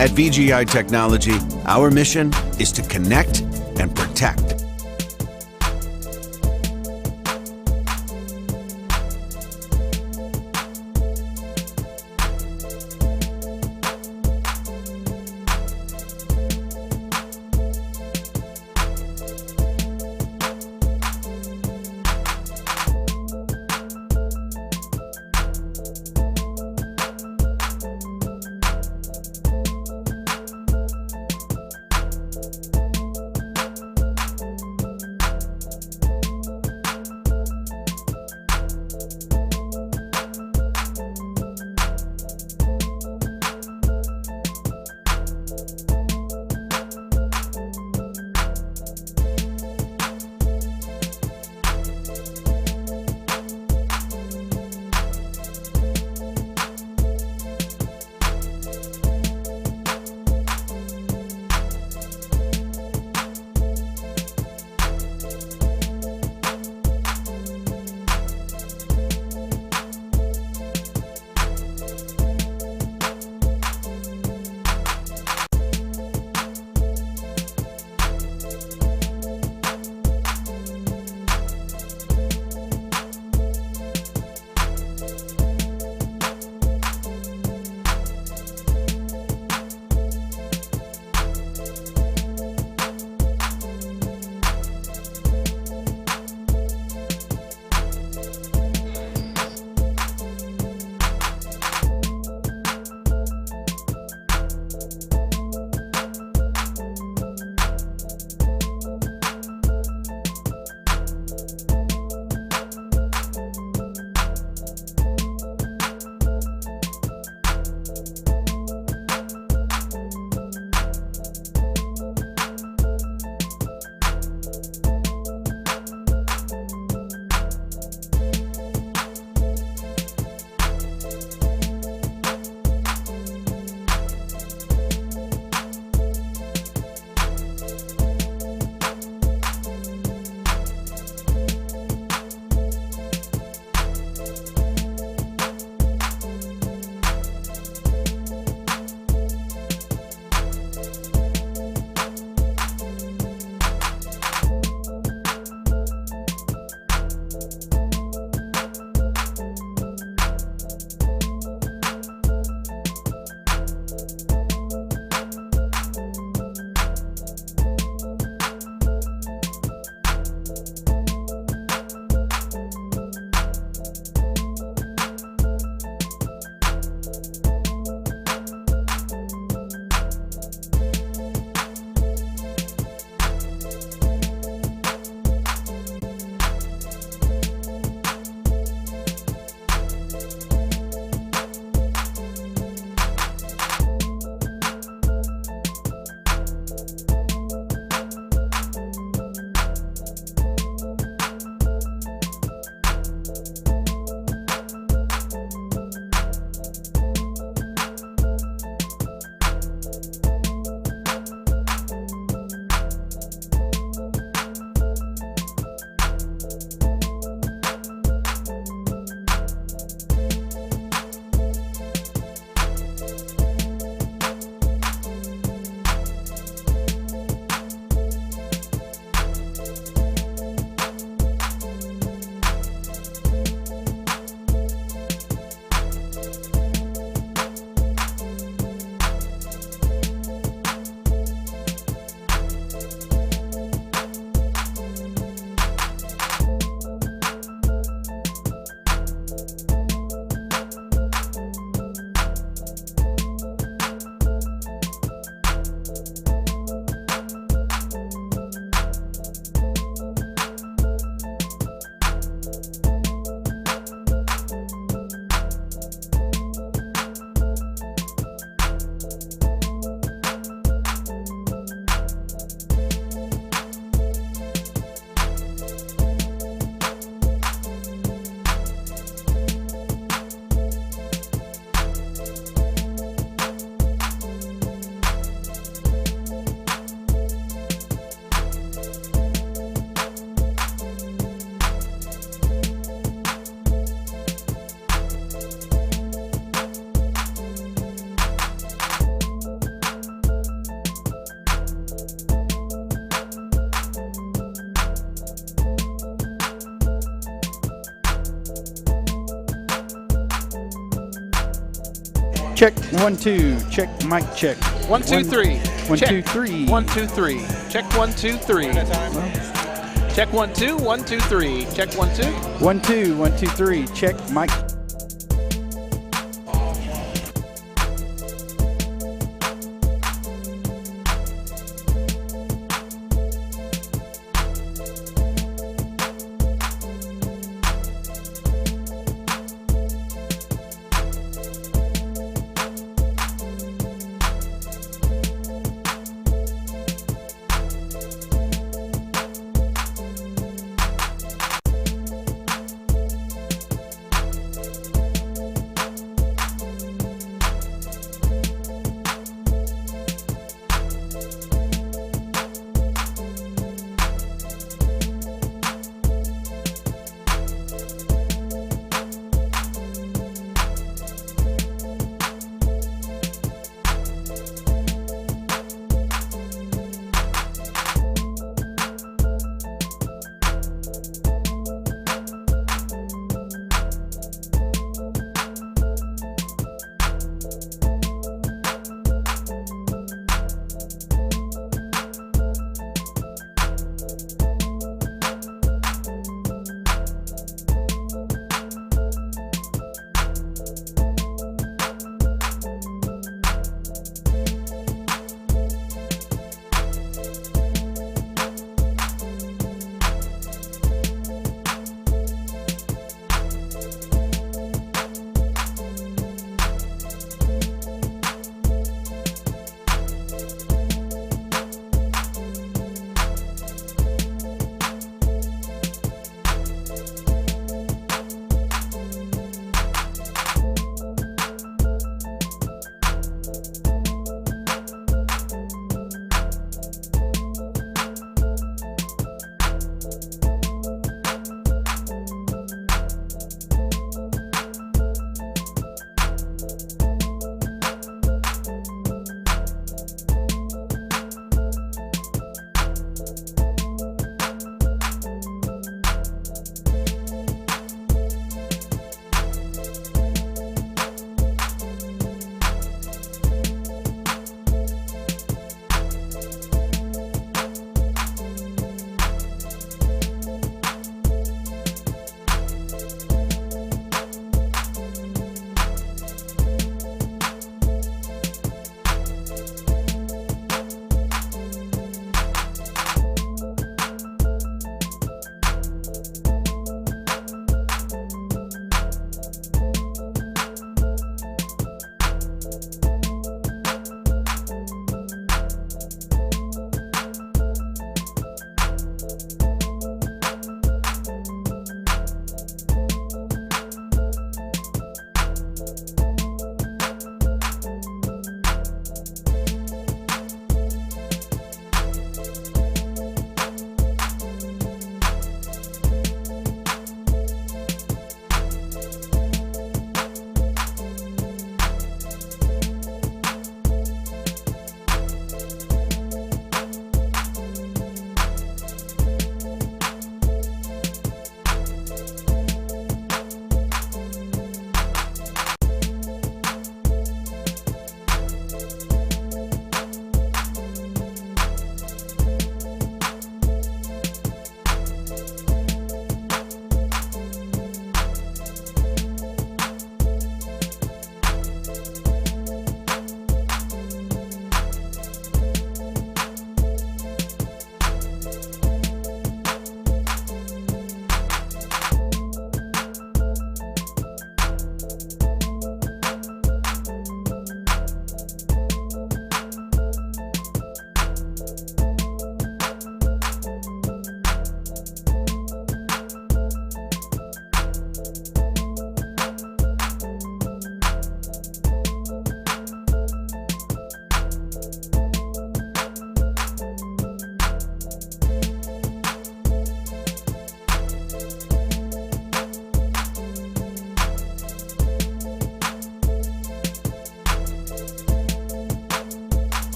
At VGI Technology, our mission is to connect and protect. Check 1 2. Check mic check. 1 2 3. 1 Check. 2 3. 1 2 3. Check 1 2 3. Check 1 2 1 2 3. Check 1 2. 1 2 1 2 3. Check mic.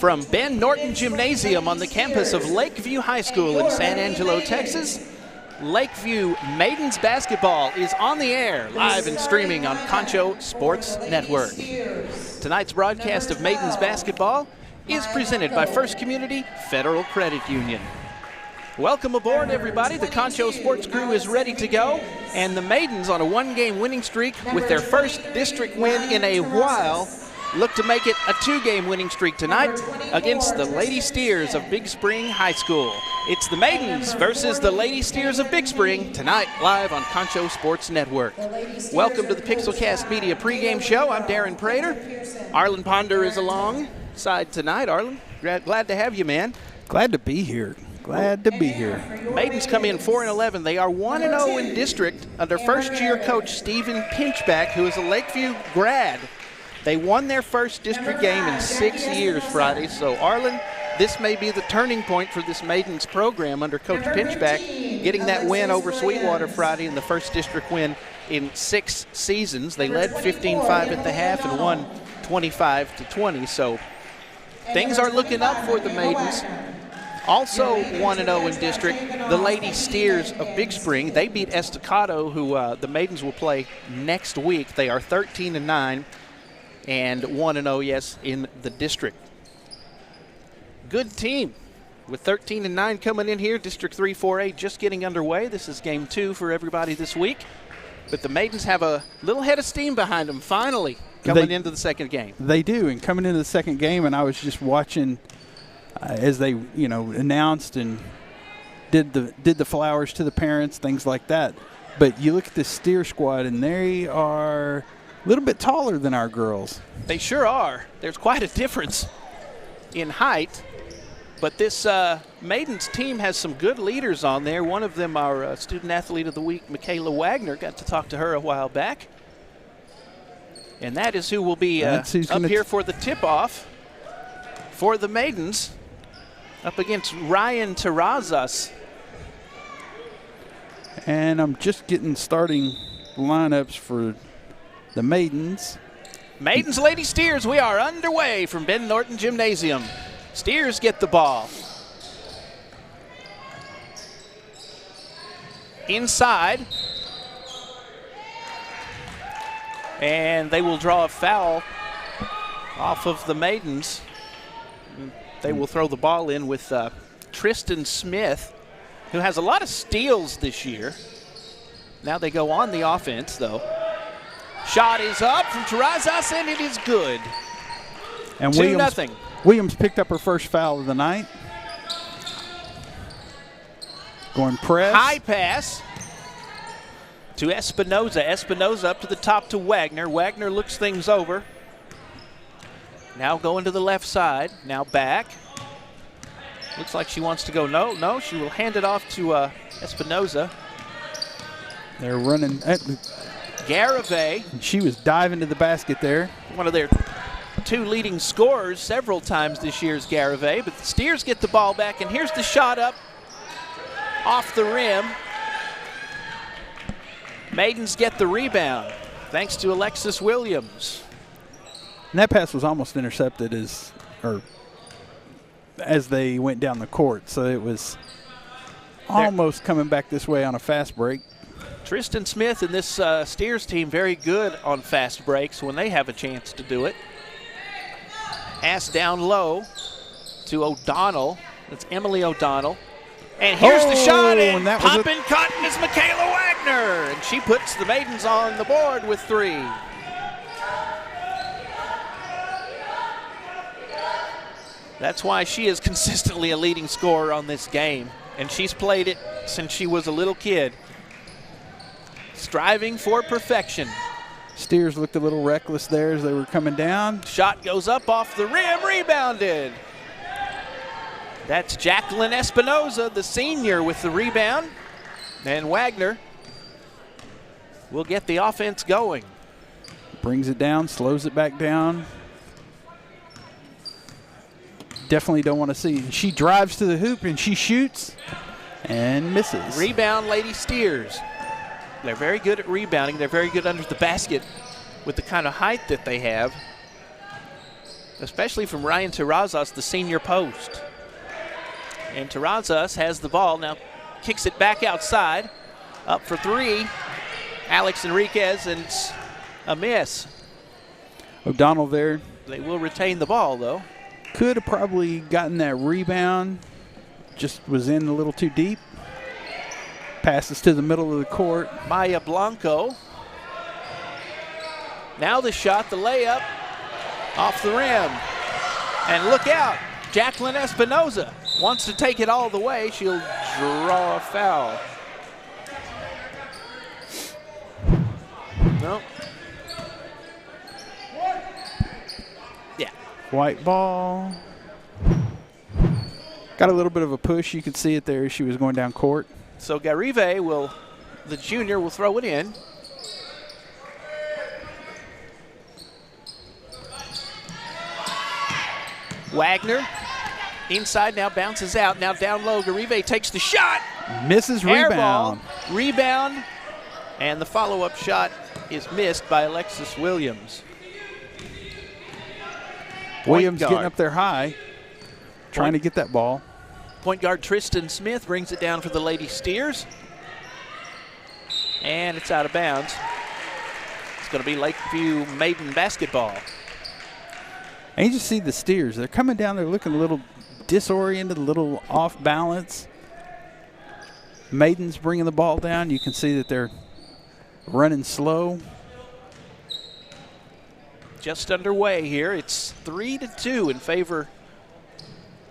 From Ben Norton Gymnasium on the campus of Lakeview High School in San Angelo, Texas, Lakeview Maidens basketball is on the air, live and streaming on Concho Sports Network. Tonight's broadcast of Maidens basketball is presented by First Community Federal Credit Union. Welcome aboard, everybody. The Concho Sports crew is ready to go, and the Maidens on a one-game winning streak with their first district win in a while look to make it a two-game winning streak tonight against the Lady Steers of Big Spring High School. It's the Maidens versus the Lady Steers of Big Spring tonight, live on Concho Sports Network. Welcome to the Pixelcast Media pregame show. I'm Darren Prater. Arlen Ponder is alongside tonight. Arlen, glad to have you, man. Glad to be here. Glad to be here. Maidens come in 4-11. They are 1-0 in district under first-year coach Stephen Pinchback, who is a Lakeview grad. They won their first district game in 6 years Friday. So, Arlen, this may be the turning point for this Maidens program under Coach Pinchback, getting that win over Sweetwater Friday in the first district win in 6 seasons. They led 15-5 at the half and won 25-20. So, things are looking up for the Maidens. Also 1-0 in district, the Lady Steers of Big Spring. They beat Estacado, who the Maidens will play next week. They are 13-9 and 1-0, yes, in the district. Good team with 13-9 coming in here. District 3-4A just getting underway. This is game 2 for everybody this week. But the Maidens have a little head of steam behind them finally coming into the second game. They do, and coming into the second game, and I was just watching as they, announced and did the flowers to the parents, things like that. But you look at the Steer squad, and they are a little bit taller than our girls. They sure are. There's quite a difference in height. But this Maidens team has some good leaders on there. One of them, our Student Athlete of the Week, Michaela Wagner. Got to talk to her a while back. And that is who will be up here for the tip-off for the Maidens, up against Ryan Terrazas. And I'm just getting starting lineups for the Maidens. Maidens Lady Steers, we are underway from Ben Norton Gymnasium. Steers get the ball. Inside. And they will draw a foul off of the Maidens. They will throw the ball in with Tristan Smith, who has a lot of steals this year. Now they go on the offense, though. Shot is up from Terrazas, and it is good. And 2-0. Williams picked up her first foul of the night. Going press. High pass to Espinoza. Espinoza up to the top to Wagner. Wagner looks things over. Now going to the left side. Now back. Looks like she wants to go. No, she will hand it off to Espinoza. They're running. Garavay. She was diving to the basket there. One of their 2 leading scorers several times this year is Garavay. But the Steers get the ball back, and here's the shot up off the rim. Maidens get the rebound, thanks to Alexis Williams. And that pass was almost intercepted as they went down the court. So it was almost coming back this way on a fast break. Tristan Smith and this Steers team very good on fast breaks when they have a chance to do it. Pass down low to O'Donnell. That's Emily O'Donnell. And here's the shot, and popping cotton is Michaela Wagner. And she puts the Maidens on the board with 3. That's why she is consistently a leading scorer on this game. And she's played it since she was a little kid. Striving for perfection. Steers looked a little reckless there as they were coming down. Shot goes up off the rim, rebounded. That's Jacqueline Espinoza, the senior, with the rebound. And Wagner will get the offense going. Brings it down, slows it back down. Definitely don't want to see. She drives to the hoop and she shoots and misses. Rebound, Lady Steers. They're very good at rebounding. They're very good under the basket with the kind of height that they have. especially from Ryan Terrazas, the senior post. And Terrazas has the ball, now kicks it back outside. Up for three, Alex Enriquez, and it's a miss. O'Donnell there. They will retain the ball, though. Could have probably gotten that rebound, just was in a little too deep. Passes to the middle of the court. Maya Blanco. Now the shot, the layup, off the rim. And look out, Jacqueline Espinoza wants to take it all the way. She'll draw a foul. No. Yeah. White ball. Got a little bit of a push. You could see it there as she was going down court. So Garive the junior will throw it in. Wagner inside, now bounces out. Now down low, Garive takes the shot. Misses Air rebound. Ball, rebound. And the follow-up shot is missed by Alexis Williams. Williams getting up there high, trying to get that ball. Point guard Tristan Smith brings it down for the Lady Steers. And it's out of bounds. It's going to be Lakeview Maiden basketball. And you just see the Steers. They're coming down. They're looking a little disoriented, a little off balance. Maidens bringing the ball down. You can see that they're running slow. Just underway here. It's 3-2 in favor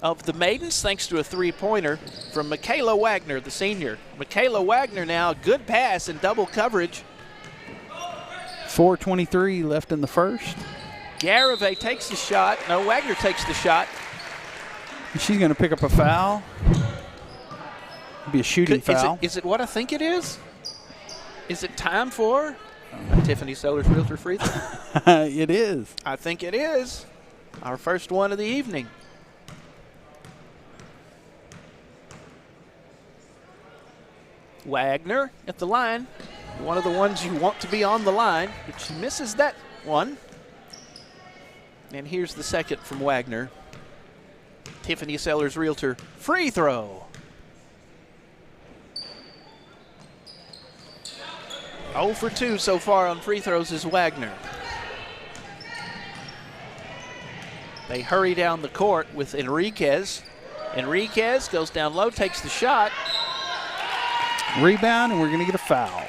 of the Maidens, thanks to a three-pointer from Michaela Wagner, the senior. Michaela Wagner now, good pass in double coverage. 4:23 left in the first. Garive takes the shot. No, Wagner takes the shot. She's going to pick up a foul. It'll be a shooting foul. Is it what I think it is? Is it time for a Tiffany Sellers Realtor free throw? It is. I think it is. Our first one of the evening. Wagner at the line. One of the ones you want to be on the line, but she misses that one. And here's the second from Wagner. Tiffany Sellers Realtor free throw. 0 for 2 so far on free throws is Wagner. They hurry down the court with Enriquez. Enriquez goes down low, takes the shot. Rebound, and we're going to get a foul.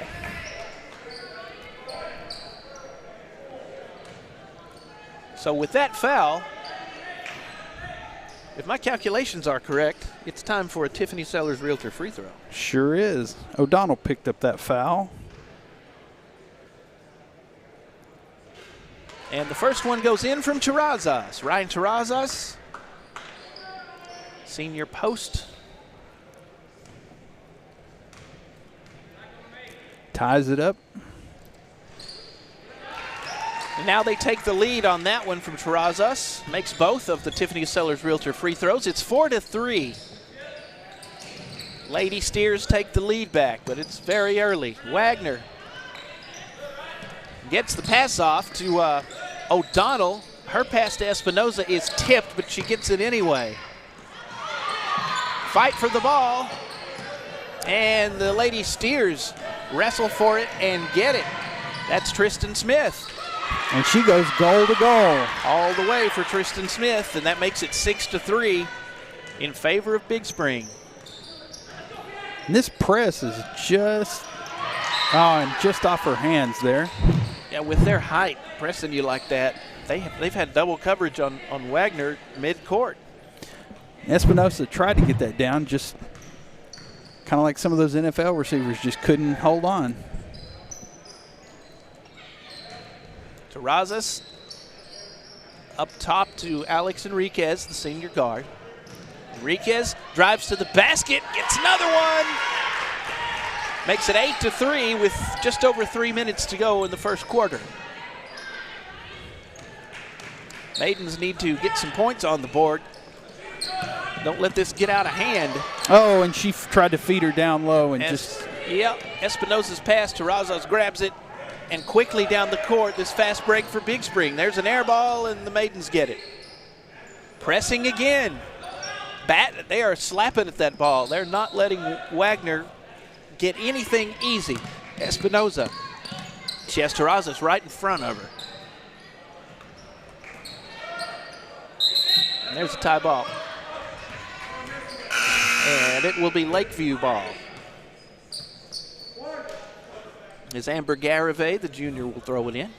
So with that foul, if my calculations are correct, it's time for a Tiffany Sellers Realtor free throw. Sure is. O'Donnell picked up that foul. And the first one goes in from Terrazas. Ryan Terrazas, senior post. Ties it up. And now they take the lead on that one from Terrazas. Makes both of the Tiffany Sellers Realtor free throws. It's 4-3. Lady Steers take the lead back, but it's very early. Wagner gets the pass off to O'Donnell. Her pass to Espinoza is tipped, but she gets it anyway. Fight for the ball. And the Lady Steers wrestle for it and get it. That's Tristan Smith. And she goes goal to goal. All the way for Tristan Smith, and that makes it 6-3 in favor of Big Spring. And this press is just off her hands there. Yeah, with their height, pressing you like that, they've had double coverage on Wagner mid-court. Espinosa tried to get that down, just kind of like some of those NFL receivers just couldn't hold on. Terrazas up top to Alex Enriquez, the senior guard. Enriquez drives to the basket, gets another one. Makes it 8-3 with just over 3 minutes to go in the first quarter. Maidens need to get some points on the board. Don't let this get out of hand. Oh, and she tried to feed her down low and Yeah, Espinosa's pass, Terrazas grabs it, and quickly down the court, this fast break for Big Spring. There's an air ball, and the Maidens get it. Pressing again. They are slapping at that ball. They're not letting Wagner get anything easy. Espinoza. She has Terrazas right in front of her. And there's a tie ball. And it will be Lakeview ball. As Amber Garavay, the junior, will throw it in.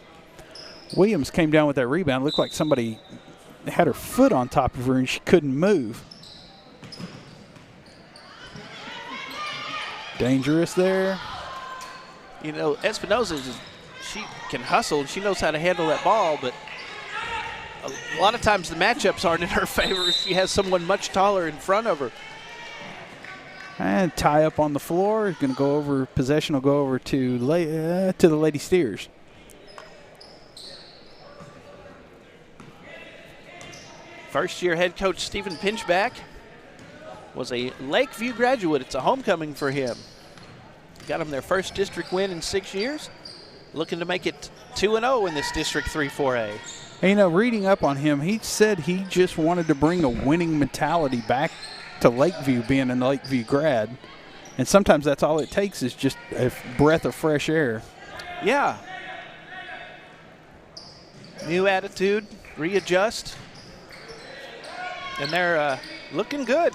Williams came down with that rebound. Looked like somebody had her foot on top of her and she couldn't move. Dangerous there. You know, Espinoza, she can hustle. She knows how to handle that ball, but a lot of times the matchups aren't in her favor. She has someone much taller in front of her. And tie up on the floor. Going to go over. Possession will go over to the Lady Steers. First-year head coach Stephen Pinchback was a Lakeview graduate. It's a homecoming for him. Got them their first district win in 6 years. Looking to make it 2-0 in this District 3-4A. And, you know, reading up on him, he said he just wanted to bring a winning mentality back to Lakeview, being a Lakeview grad. And sometimes that's all it takes is just a breath of fresh air. Yeah. New attitude, readjust. And they're looking good.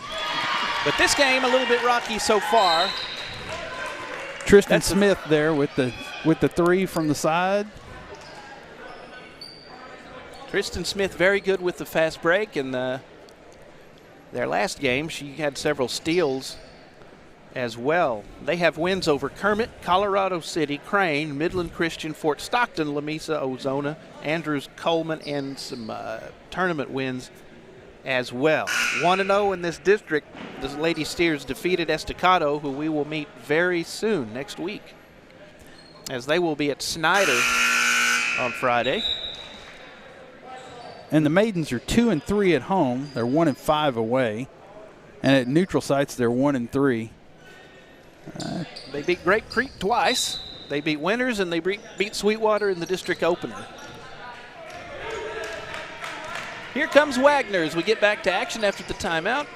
But this game a little bit rocky so far. Tristan Smith there with the three from the side. Tristan Smith very good with the fast break. And their last game, she had several steals as well. They have wins over Kermit, Colorado City, Crane, Midland Christian, Fort Stockton, Lamesa, Ozona, Andrews, Coleman, and some tournament wins as well. 1-0 in this district. The Lady Steers defeated Estacado, who we will meet very soon next week, as they will be at Snyder on Friday. And the Maidens are 2-3 at home. They're 1-5 away. And at neutral sites, they're 1-3. They beat Grape Creek twice. They beat Winters, and they beat Sweetwater in the district opener. Here comes Wagner as we get back to action after the timeout.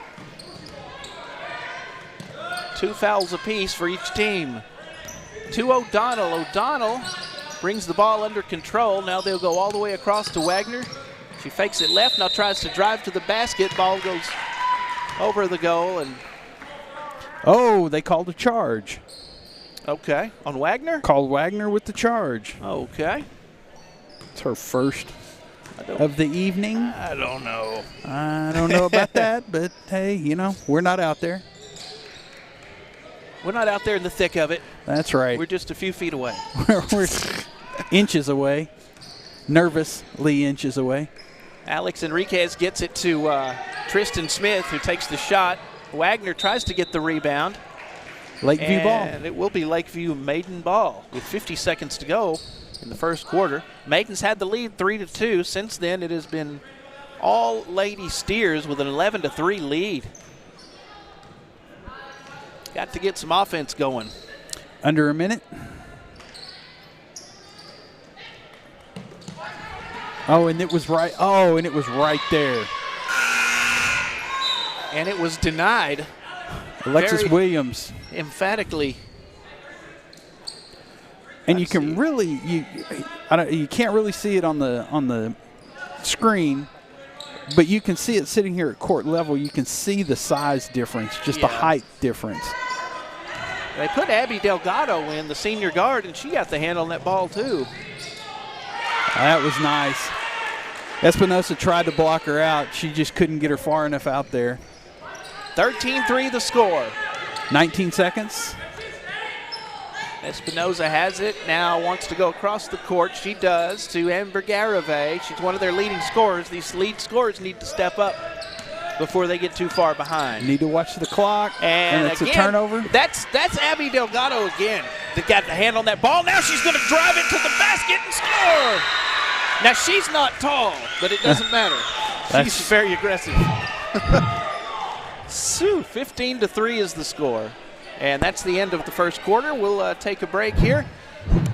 2 fouls apiece for each team. To O'Donnell. O'Donnell brings the ball under control. Now they'll go all the way across to Wagner. She fakes it left, now tries to drive to the basket. Ball goes over the goal. And oh, they called a charge. Okay, on Wagner? Called Wagner with the charge. Okay. It's her first of the evening. I don't know. I don't know about that, but hey, you know, we're not out there. We're not out there in the thick of it. That's right. We're just a few feet away. We're inches away, nervously inches away. Alex Enriquez gets it to Tristan Smith, who takes the shot. Wagner tries to get the rebound. Lakeview ball. And it will be Lakeview Maiden ball with 50 seconds to go in the first quarter. Maidens had the lead 3-2. Since then, it has been all Lady Steers with an 11-3 lead. Got to get some offense going. Under a minute. Oh, and it was right. Oh, and it was right there. And it was denied. Alexis Williams. Emphatically. And you can really you can't really see it on the screen, but you can see it sitting here at court level. You can see the size difference, just the height difference. They put Abby Delgado in, the senior guard, and she got the hand on that ball too. That was nice. Espinosa tried to block her out. She just couldn't get her far enough out there. 13-3 the score. 19 seconds. Espinosa has it, now wants to go across the court. She does to Amber Garavay. She's one of their leading scorers. These lead scorers need to step up before they get too far behind. Need to watch the clock. And it's again, a turnover. That's Abby Delgado again that got the hand on that ball. Now she's going to drive it to the basket and score. Now she's not tall, but it doesn't matter. She's very aggressive. 15-3 is the score. And that's the end of the first quarter. We'll take a break here.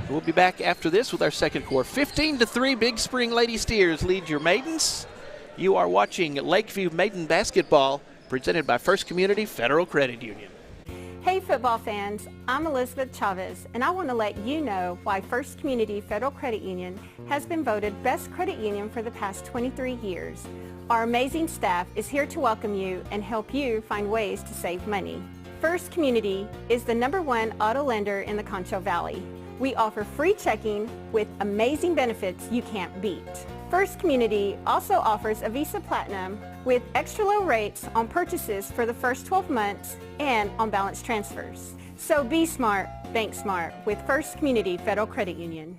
We'll be back after this with our second quarter. 15-3, Big Spring Lady Steers lead your Maidens. You are watching Lakeview Maiden Basketball, presented by First Community Federal Credit Union. Hey football fans, I'm Elizabeth Chavez, and I want to let you know why First Community Federal Credit Union has been voted Best Credit Union for the past 23 years. Our amazing staff is here to welcome you and help you find ways to save money. First Community is the #1 auto lender in the Concho Valley. We offer free checking with amazing benefits you can't beat. First Community also offers a Visa Platinum with extra low rates on purchases for the first 12 months and on balance transfers. So be smart, bank smart with First Community Federal Credit Union.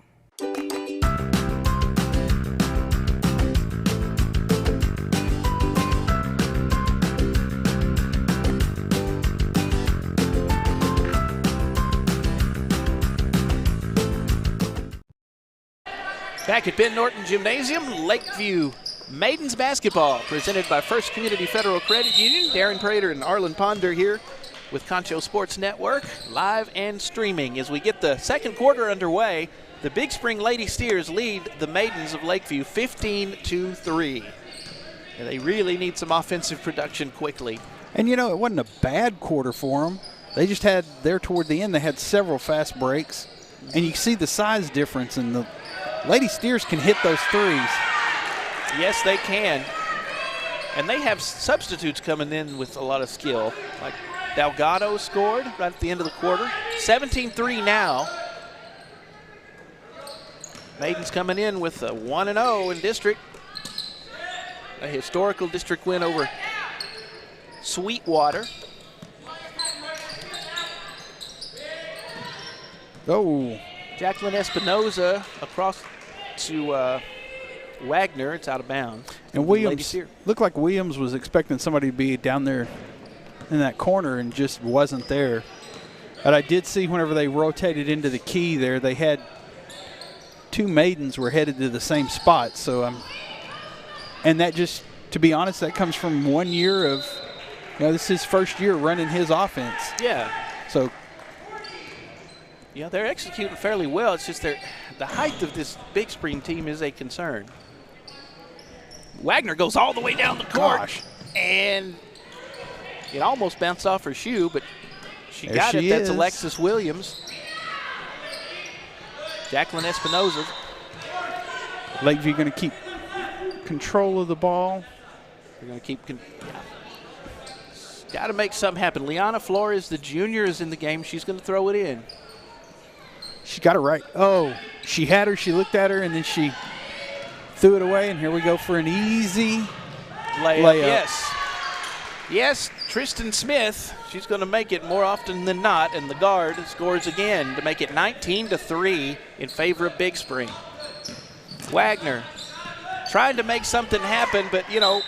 Back at Ben Norton Gymnasium, Lakeview Maidens Basketball, presented by First Community Federal Credit Union. Darren Prater and Arlen Ponder here with Concho Sports Network, live and streaming. As we get the second quarter underway, the Big Spring Lady Steers lead the Maidens of Lakeview 15-3. And they really need some offensive production quickly. And, you know, it wasn't a bad quarter for them. They just had, there toward the end, they had several fast breaks. And you see the size difference in the Lady Steers can hit those threes. Yes, they can. And they have substitutes coming in with a lot of skill. Like Delgado scored right at the end of the quarter. 17-3 now. Maidens coming in with a 1-0 in district. A historical district win over Sweetwater. Oh. Jacqueline Espinoza across to Wagner. It's out of bounds. And Williams, looked like Williams was expecting somebody to be down there in that corner and just wasn't there. But I did see whenever they rotated into the key there, they had two Maidens were headed to the same spot. So and that just, to be honest, that comes from 1 year of, you know, this is his first year running his offense. Yeah. So. Yeah, they're executing fairly well. It's just the height of this Big Spring team is a concern. Wagner goes all the way down the court. Gosh. And it almost bounced off her shoe, but she there got she it. That's is. Alexis Williams. Jacqueline Espinoza. Lakeview going to keep control of the ball. They're going to keep. Got to make something happen. Liana Flores, the junior, is in the game. She's going to throw it in. She got it right. Oh, she had her. She looked at her, and then she threw it away. And here we go for an easy layup. Yes. Yes, Tristan Smith. She's going to make it more often than not, and the guard scores again to make it 19-3 in favor of Big Spring. Wagner trying to make something happen, but, you know,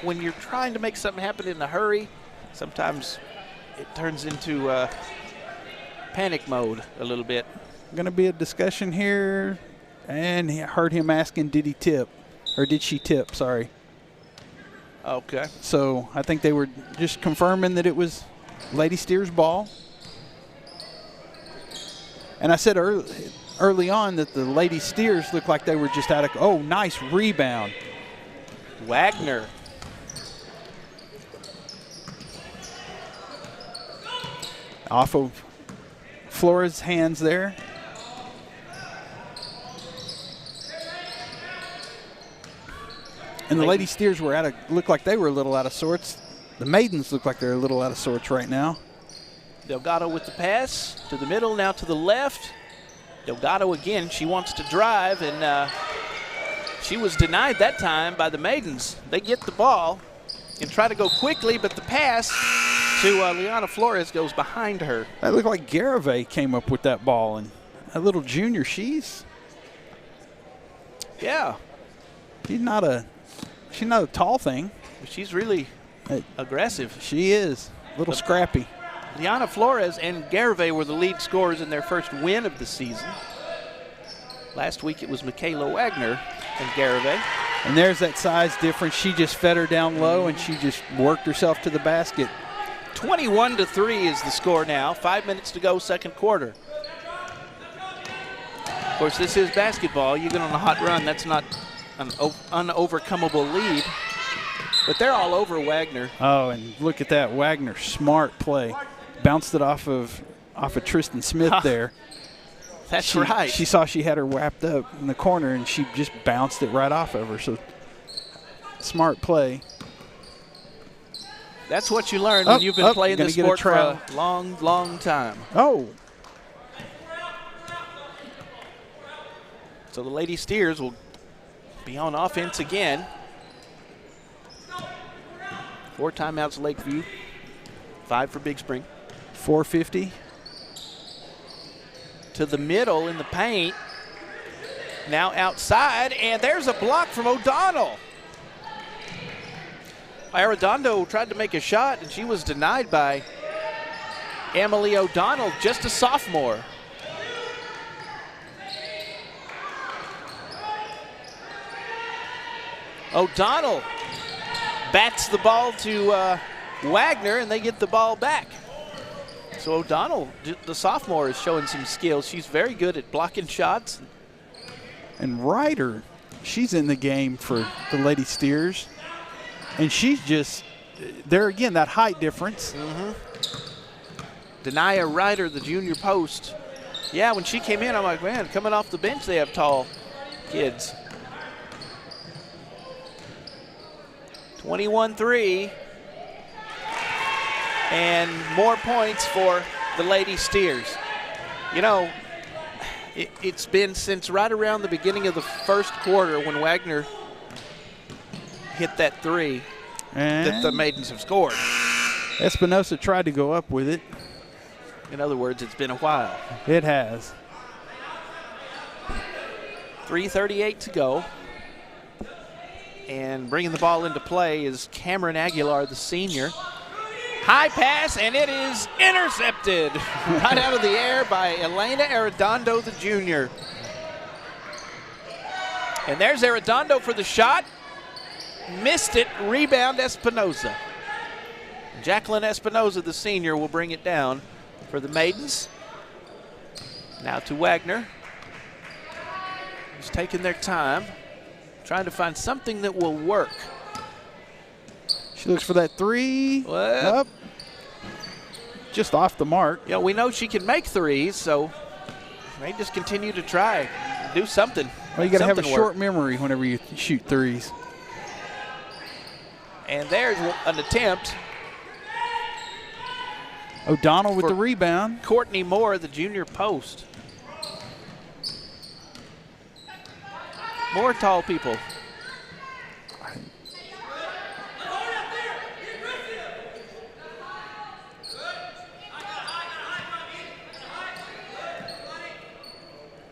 when you're trying to make something happen in a hurry, sometimes it turns into panic mode a little bit. Going to be a discussion here, and I heard him asking, did he tip? Or did she tip? Sorry. Okay. So I think they were just confirming that it was Lady Steers' ball. And I said early on that the Lady Steers looked like they were just out of – oh, nice rebound. Wagner. Off of Flores' hands there. And the Lady Steers were looked like they were a little out of sorts. The Maidens look like they're a little out of sorts right now. Delgado with the pass to the middle, now to the left. Delgado again, she wants to drive, and she was denied that time by the Maidens. They get the ball and try to go quickly, but the pass to Liana Flores goes behind her. That looked like Garavay came up with that ball, and a little junior, she's not a tall thing. She's really aggressive. She is a little scrappy. Liana Flores and Garavay were the lead scorers in their first win of the season. Last week it was Michaela Wagner and Garavay. And there's that size difference. She just fed her down low, and she just worked herself to the basket. 21-3 is the score now. 5 minutes to go, second quarter. Of course, this is basketball. You get on a hot run, that's not an unovercomable lead. But they're all over Wagner. Oh, and look at that. Wagner, smart play. Bounced it off of Tristan Smith there. That's right. She saw she had her wrapped up in the corner, and she just bounced it right off of her. So, smart play. That's what you learn when you've been playing this sport for a long, long time. Oh. So the Lady Steers will be on offense again. 4 timeouts Lakeview, 5 for Big Spring. 4:50. To the middle in the paint. Now outside, and there's a block from O'Donnell. Arredondo tried to make a shot, and she was denied by Emily O'Donnell, just a sophomore. O'Donnell bats the ball to Wagner, and they get the ball back. So O'Donnell, the sophomore, is showing some skills. She's very good at blocking shots. And Ryder, she's in the game for the Lady Steers. And she's just, there again, that height difference. Denia Ryder, the junior post. Yeah, when she came in, I'm like, man, coming off the bench, they have tall kids. 21-3. And more points for the Lady Steers. You know, it's been since right around the beginning of the first quarter when Wagner hit that 3 that the Maidens have scored. Espinosa tried to go up with it. In other words, it's been a while. It has. 3:38 to go. And bringing the ball into play is Cameron Aguilar, the senior. High pass, and it is intercepted right out of the air by Elena Arredondo, the junior. And there's Arredondo for the shot. Missed it. Rebound Espinosa. Jacqueline Espinosa, the senior, will bring it down for the Maidens. Now to Wagner. He's taking their time, trying to find something that will work. She looks for that 3. Well, Up. Just off the mark. Yeah, we know she can make threes, so they just continue to try, do something. Well, you got to have a short memory whenever you shoot threes. And there's an attempt. O'Donnell with the rebound. Courtney Moore, the junior post. More tall people.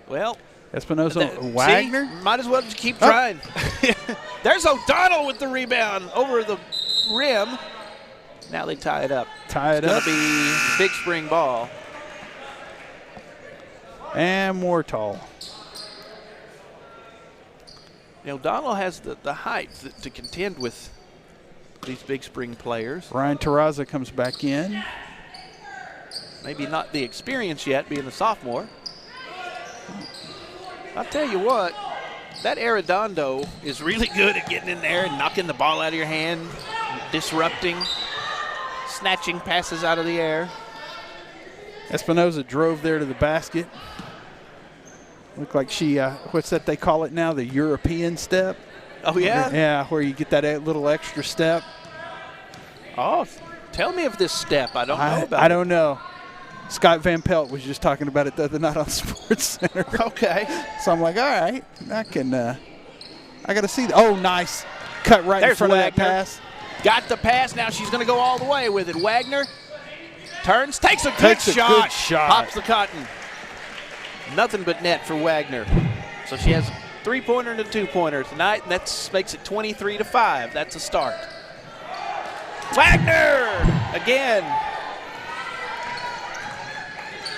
Well, Espinosa, Wagner. See, might as well just keep trying. There's O'Donnell with the rebound over the rim. Now they tie it up. It's going to be Big Spring ball. And more tall. O'Donnell has the height to contend with these Big Spring players. Ryan Terraza comes back in. Maybe not the experience yet, being a sophomore. I'll tell you what, that Arredondo is really good at getting in there and knocking the ball out of your hand, disrupting, snatching passes out of the air. Espinosa drove there to the basket. Looked like she, what's that they call it now, the European step? Oh, yeah? Yeah, where you get that little extra step. Oh, tell me of this step. I don't know about it. I don't know. Scott Van Pelt was just talking about it the other night on Sports Center. Okay. So I'm like, all right, I got to see that. Oh, nice. Cut right in front of that pass. Got the pass. Now she's going to go all the way with it. Wagner turns, takes a good shot. Pops the cotton. Nothing but net for Wagner. So she has a 3-pointer and a 2-pointer tonight, and that makes it 23-5. That's a start. Wagner again.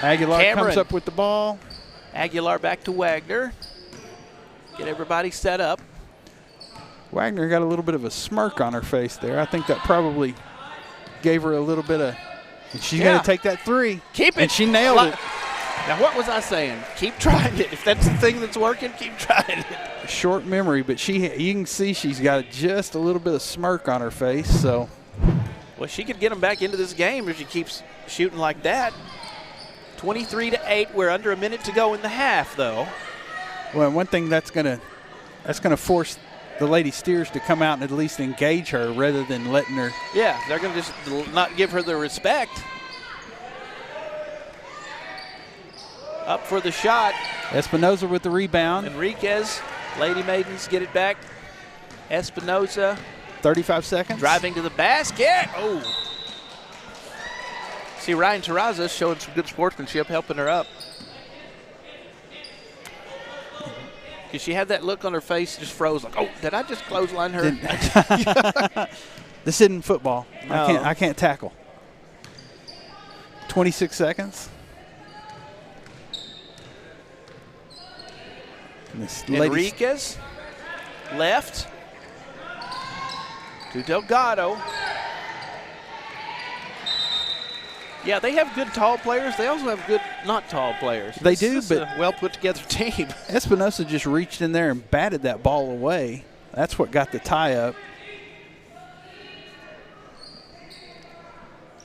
Aguilar comes up with the ball. Aguilar back to Wagner. Get everybody set up. Wagner got a little bit of a smirk on her face there. I think that probably gave her a little bit of, she's going to take that 3. Keep it. And she nailed it. Now, what was I saying? Keep trying it. If that's the thing that's working, keep trying it. Short memory, but you can see she's got just a little bit of smirk on her face. So, well, she could get them back into this game if she keeps shooting like that. 23-8. We're under a minute to go in the half, though. Well, one thing that's gonna force the Lady Steers to come out and at least engage her rather than letting her. Yeah, they're gonna just not give her the respect. Up for the shot. Espinoza with the rebound. Enriquez, Lady Maidens get it back. Espinoza. 35 seconds. Driving to the basket. Oh. See Ryan Terraza showing some good sportsmanship, helping her up. Because she had that look on her face, just froze like, oh, did I just clothesline her? This isn't football. No. I can't tackle. 26 seconds. Enriquez left to Delgado. Yeah, they have good tall players. They also have good not tall players. They do, but a well put together team. Espinosa just reached in there and batted that ball away. That's what got the tie up.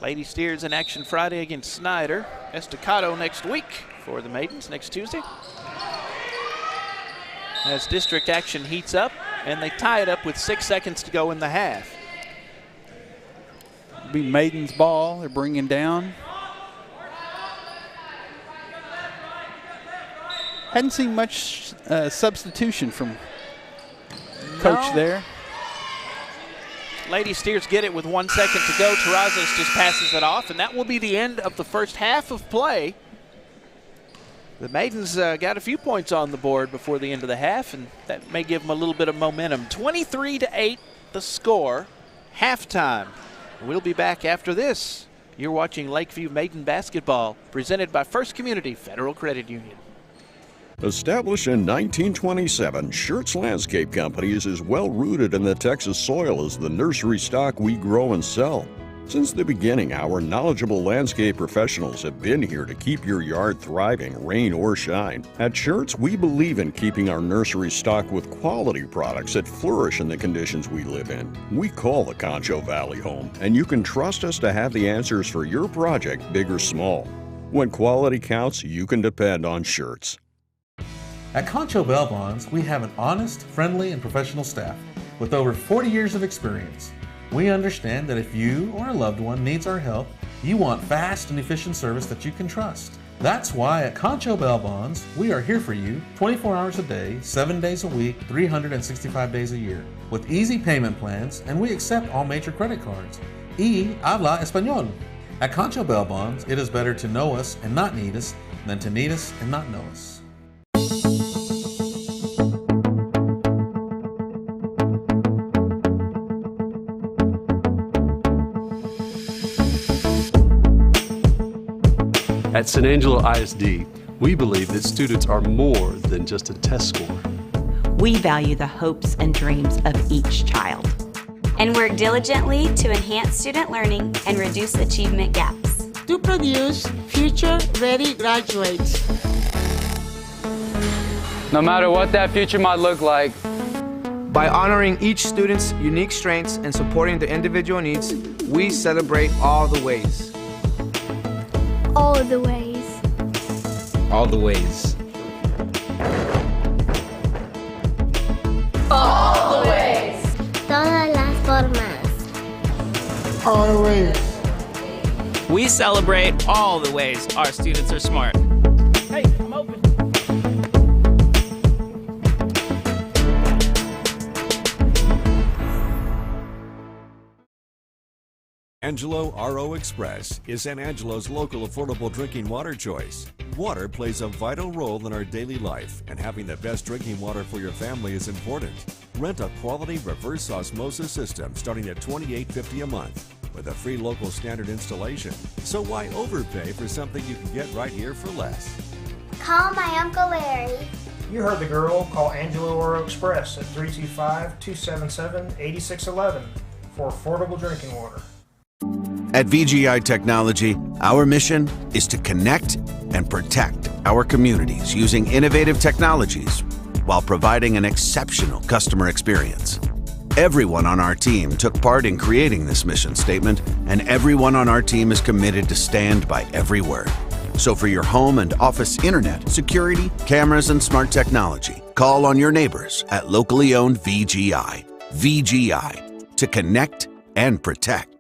Lady Steers in action Friday against Snyder. Estacado next week for the Maidens next Tuesday. As district action heats up, and they tie it up with 6 seconds to go in the half. Be Maiden's ball. They're bringing down. Hadn't seen much substitution from Coach there. Lady Steers get it with 1 second to go. Terrazas just passes it off, and that will be the end of the first half of play. The Maidens got a few points on the board before the end of the half, and that may give them a little bit of momentum. 23-8 the score, halftime. We'll be back after this. You're watching Lakeview Maiden Basketball, presented by First Community Federal Credit Union. Established in 1927, Schertz Landscape Company is as well rooted in the Texas soil as the nursery stock we grow and sell. Since the beginning, our knowledgeable landscape professionals have been here to keep your yard thriving, rain or shine. At Schertz, we believe in keeping our nursery stocked with quality products that flourish in the conditions we live in. We call the Concho Valley home, and you can trust us to have the answers for your project, big or small. When quality counts, you can depend on Schertz. At Concho Bail Bonds, we have an honest, friendly, and professional staff with over 40 years of experience. We understand that if you or a loved one needs our help, you want fast and efficient service that you can trust. That's why at Concho Bail Bonds, we are here for you 24 hours a day, 7 days a week, 365 days a year, with easy payment plans, and we accept all major credit cards. Y habla español. At Concho Bail Bonds, it is better to know us and not need us than to need us and not know us. At San Angelo ISD, we believe that students are more than just a test score. We value the hopes and dreams of each child and work diligently to enhance student learning and reduce achievement gaps. To produce future-ready graduates. No matter what that future might look like. By honoring each student's unique strengths and supporting their individual needs, we celebrate all the ways. All of the ways. All the ways. All the ways. Todas las formas. All the ways. We celebrate all the ways our students are smart. Hey, I'm open. Angelo RO Express is San Angelo's local affordable drinking water choice. Water plays a vital role in our daily life, and having the best drinking water for your family is important. Rent a quality reverse osmosis system starting at $28.50 a month with a free local standard installation. So why overpay for something you can get right here for less? Call my Uncle Larry. You heard the girl. Call Angelo RO Express at 325-277-8611 for affordable drinking water. At VGI Technology, our mission is to connect and protect our communities using innovative technologies while providing an exceptional customer experience. Everyone on our team took part in creating this mission statement, and everyone on our team is committed to stand by every word. So for your home and office internet, security, cameras, and smart technology, call on your neighbors at locally owned VGI. VGI, to connect and protect.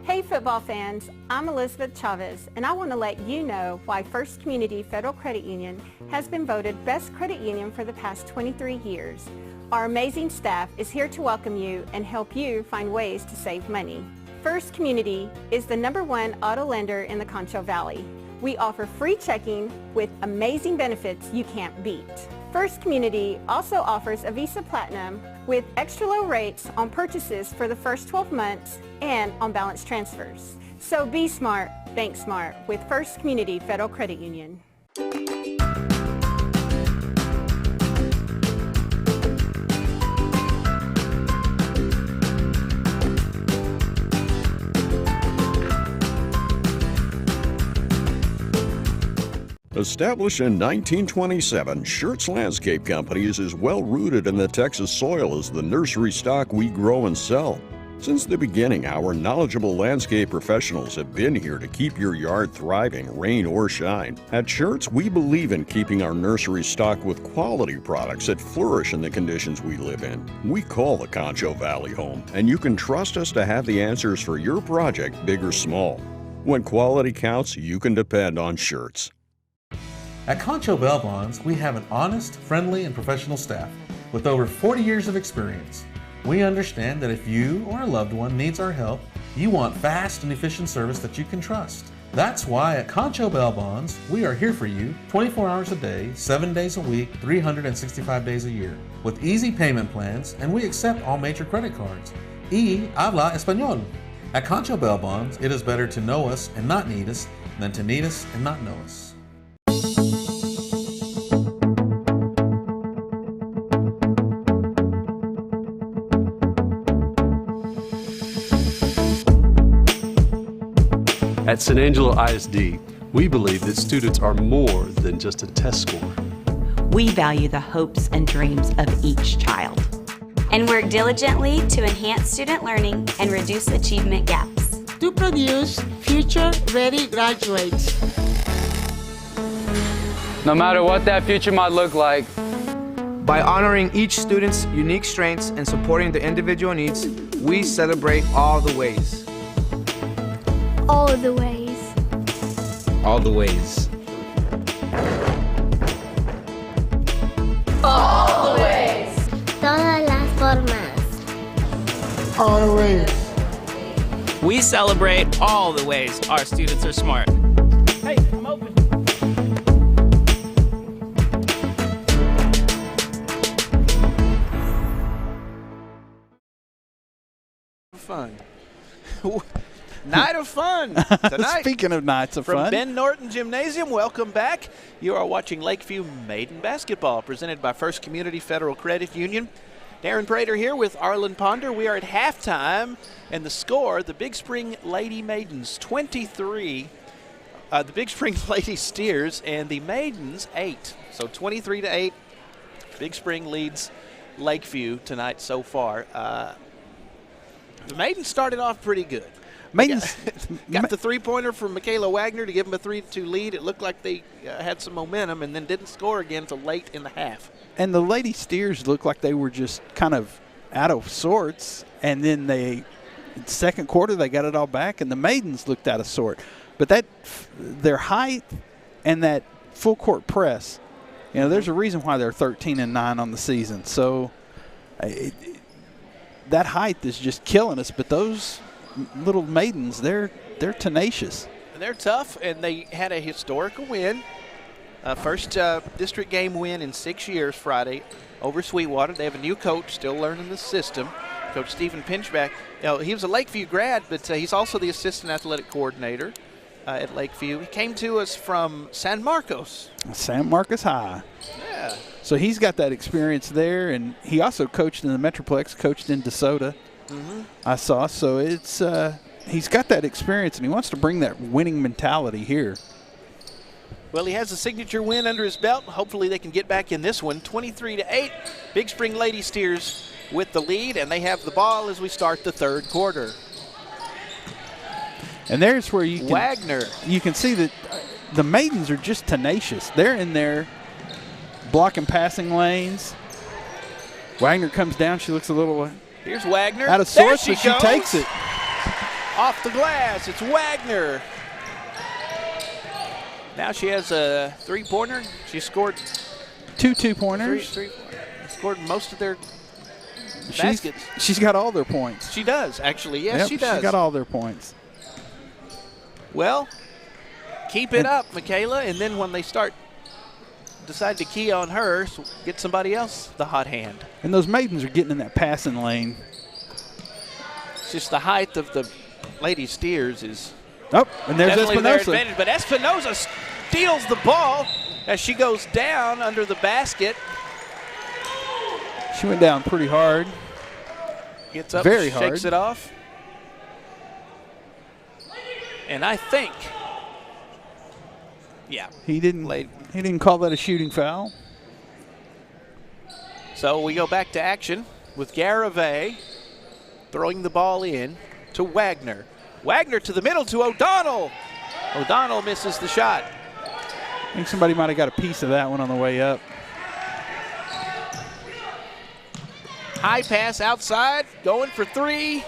Hey football fans, I'm Elizabeth Chavez, and I want to let you know why First Community Federal Credit Union has been voted Best Credit Union for the past 23 years. Our amazing staff is here to welcome you and help you find ways to save money. First Community is the #1 auto lender in the Concho Valley. We offer free checking with amazing benefits you can't beat. First Community also offers a Visa Platinum with extra low rates on purchases for the first 12 months and on balance transfers. So be smart, bank smart with First Community Federal Credit Union. Established in 1927, Schertz Landscape Companies is well rooted in the Texas soil as the nursery stock we grow and sell. Since the beginning, our knowledgeable landscape professionals have been here to keep your yard thriving, rain or shine. At Schertz, we believe in keeping our nursery stocked with quality products that flourish in the conditions we live in. We call the Concho Valley home, and you can trust us to have the answers for your project, big or small. When quality counts, you can depend on Schertz. At Concho Bail Bonds, we have an honest, friendly, and professional staff with over 40 years of experience. We understand that if you or a loved one needs our help, you want fast and efficient service that you can trust. That's why at Concho Bail Bonds, we are here for you 24 hours a day, 7 days a week, 365 days a year, with easy payment plans, and we accept all major credit cards. Y habla español. At Concho Bail Bonds, it is better to know us and not need us than to need us and not know us. At San Angelo ISD, we believe that students are more than just a test score. We value the hopes and dreams of each child. And work diligently to enhance student learning and reduce achievement gaps. To produce future-ready graduates. No matter what that future might look like. By honoring each student's unique strengths and supporting their individual needs, we celebrate all the ways. All the ways. All the ways. All the ways. Todas las formas. All the ways. We celebrate all the ways our students are smart. Hey, I'm open. Fun. Night of fun tonight. Speaking of nights of From fun. Ben Norton Gymnasium, welcome back. You are watching Lakeview Maiden Basketball, presented by First Community Federal Credit Union. Darren Prater here with Arlen Ponder. We are at halftime, and the score, the Big Spring Lady Maidens 23, the Big Spring Lady Steers, and the Maidens 8. So 23-8, Big Spring leads Lakeview tonight so far. The Maidens started off pretty good. Maidens got the three-pointer from Michaela Wagner to give them a 3-2 lead. It looked like they had some momentum and then didn't score again until late in the half. And the Lady Steers looked like they were just kind of out of sorts. And then second quarter, they got it all back, and the Maidens looked out of sort. But their height and that full-court press, there's a reason why they're 13-9 on the season. So that height is just killing us. But those little Maidens, they're tenacious. And they're tough, and they had a historical win. First district game win in 6 years Friday over Sweetwater. They have a new coach, still learning the system. Coach Stephen Pinchback. He was a Lakeview grad, but he's also the assistant athletic coordinator at Lakeview. He came to us from San Marcos. San Marcos High. Yeah. So he's got that experience there, and he also coached in the Metroplex, coached in DeSoto. I saw. So it's he's got that experience, and he wants to bring that winning mentality here. Well, he has a signature win under his belt. Hopefully they can get back in this one. 23-8. Big Spring Lady Steers with the lead, and they have the ball as we start the third quarter. And there's where you can, Wagner. You can see that the Maidens are just tenacious. They're in there blocking passing lanes. Wagner comes down. She looks a little Here's Wagner. out of sorts, but she takes it. Off the glass. It's Wagner. Now she has a three-pointer. She scored two two-pointers. Scored most of their baskets. She's got all their points. She does, actually. Yes, she does. She's got all their points. Well, keep it up, Michaela, and then when they decide to key on her, so get somebody else the hot hand. And those Maidens are getting in that passing lane. It's just the height of the Lady Steers is and there's Espinosa. But Espinosa steals the ball as she goes down under the basket. She went down pretty hard. Gets up, very hard. Shakes it off. And I think, he didn't call that a shooting foul. So we go back to action with Garavay throwing the ball in to Wagner. Wagner to the middle to O'Donnell. O'Donnell misses the shot. I think somebody might have got a piece of that one on the way up. High pass outside, going for three.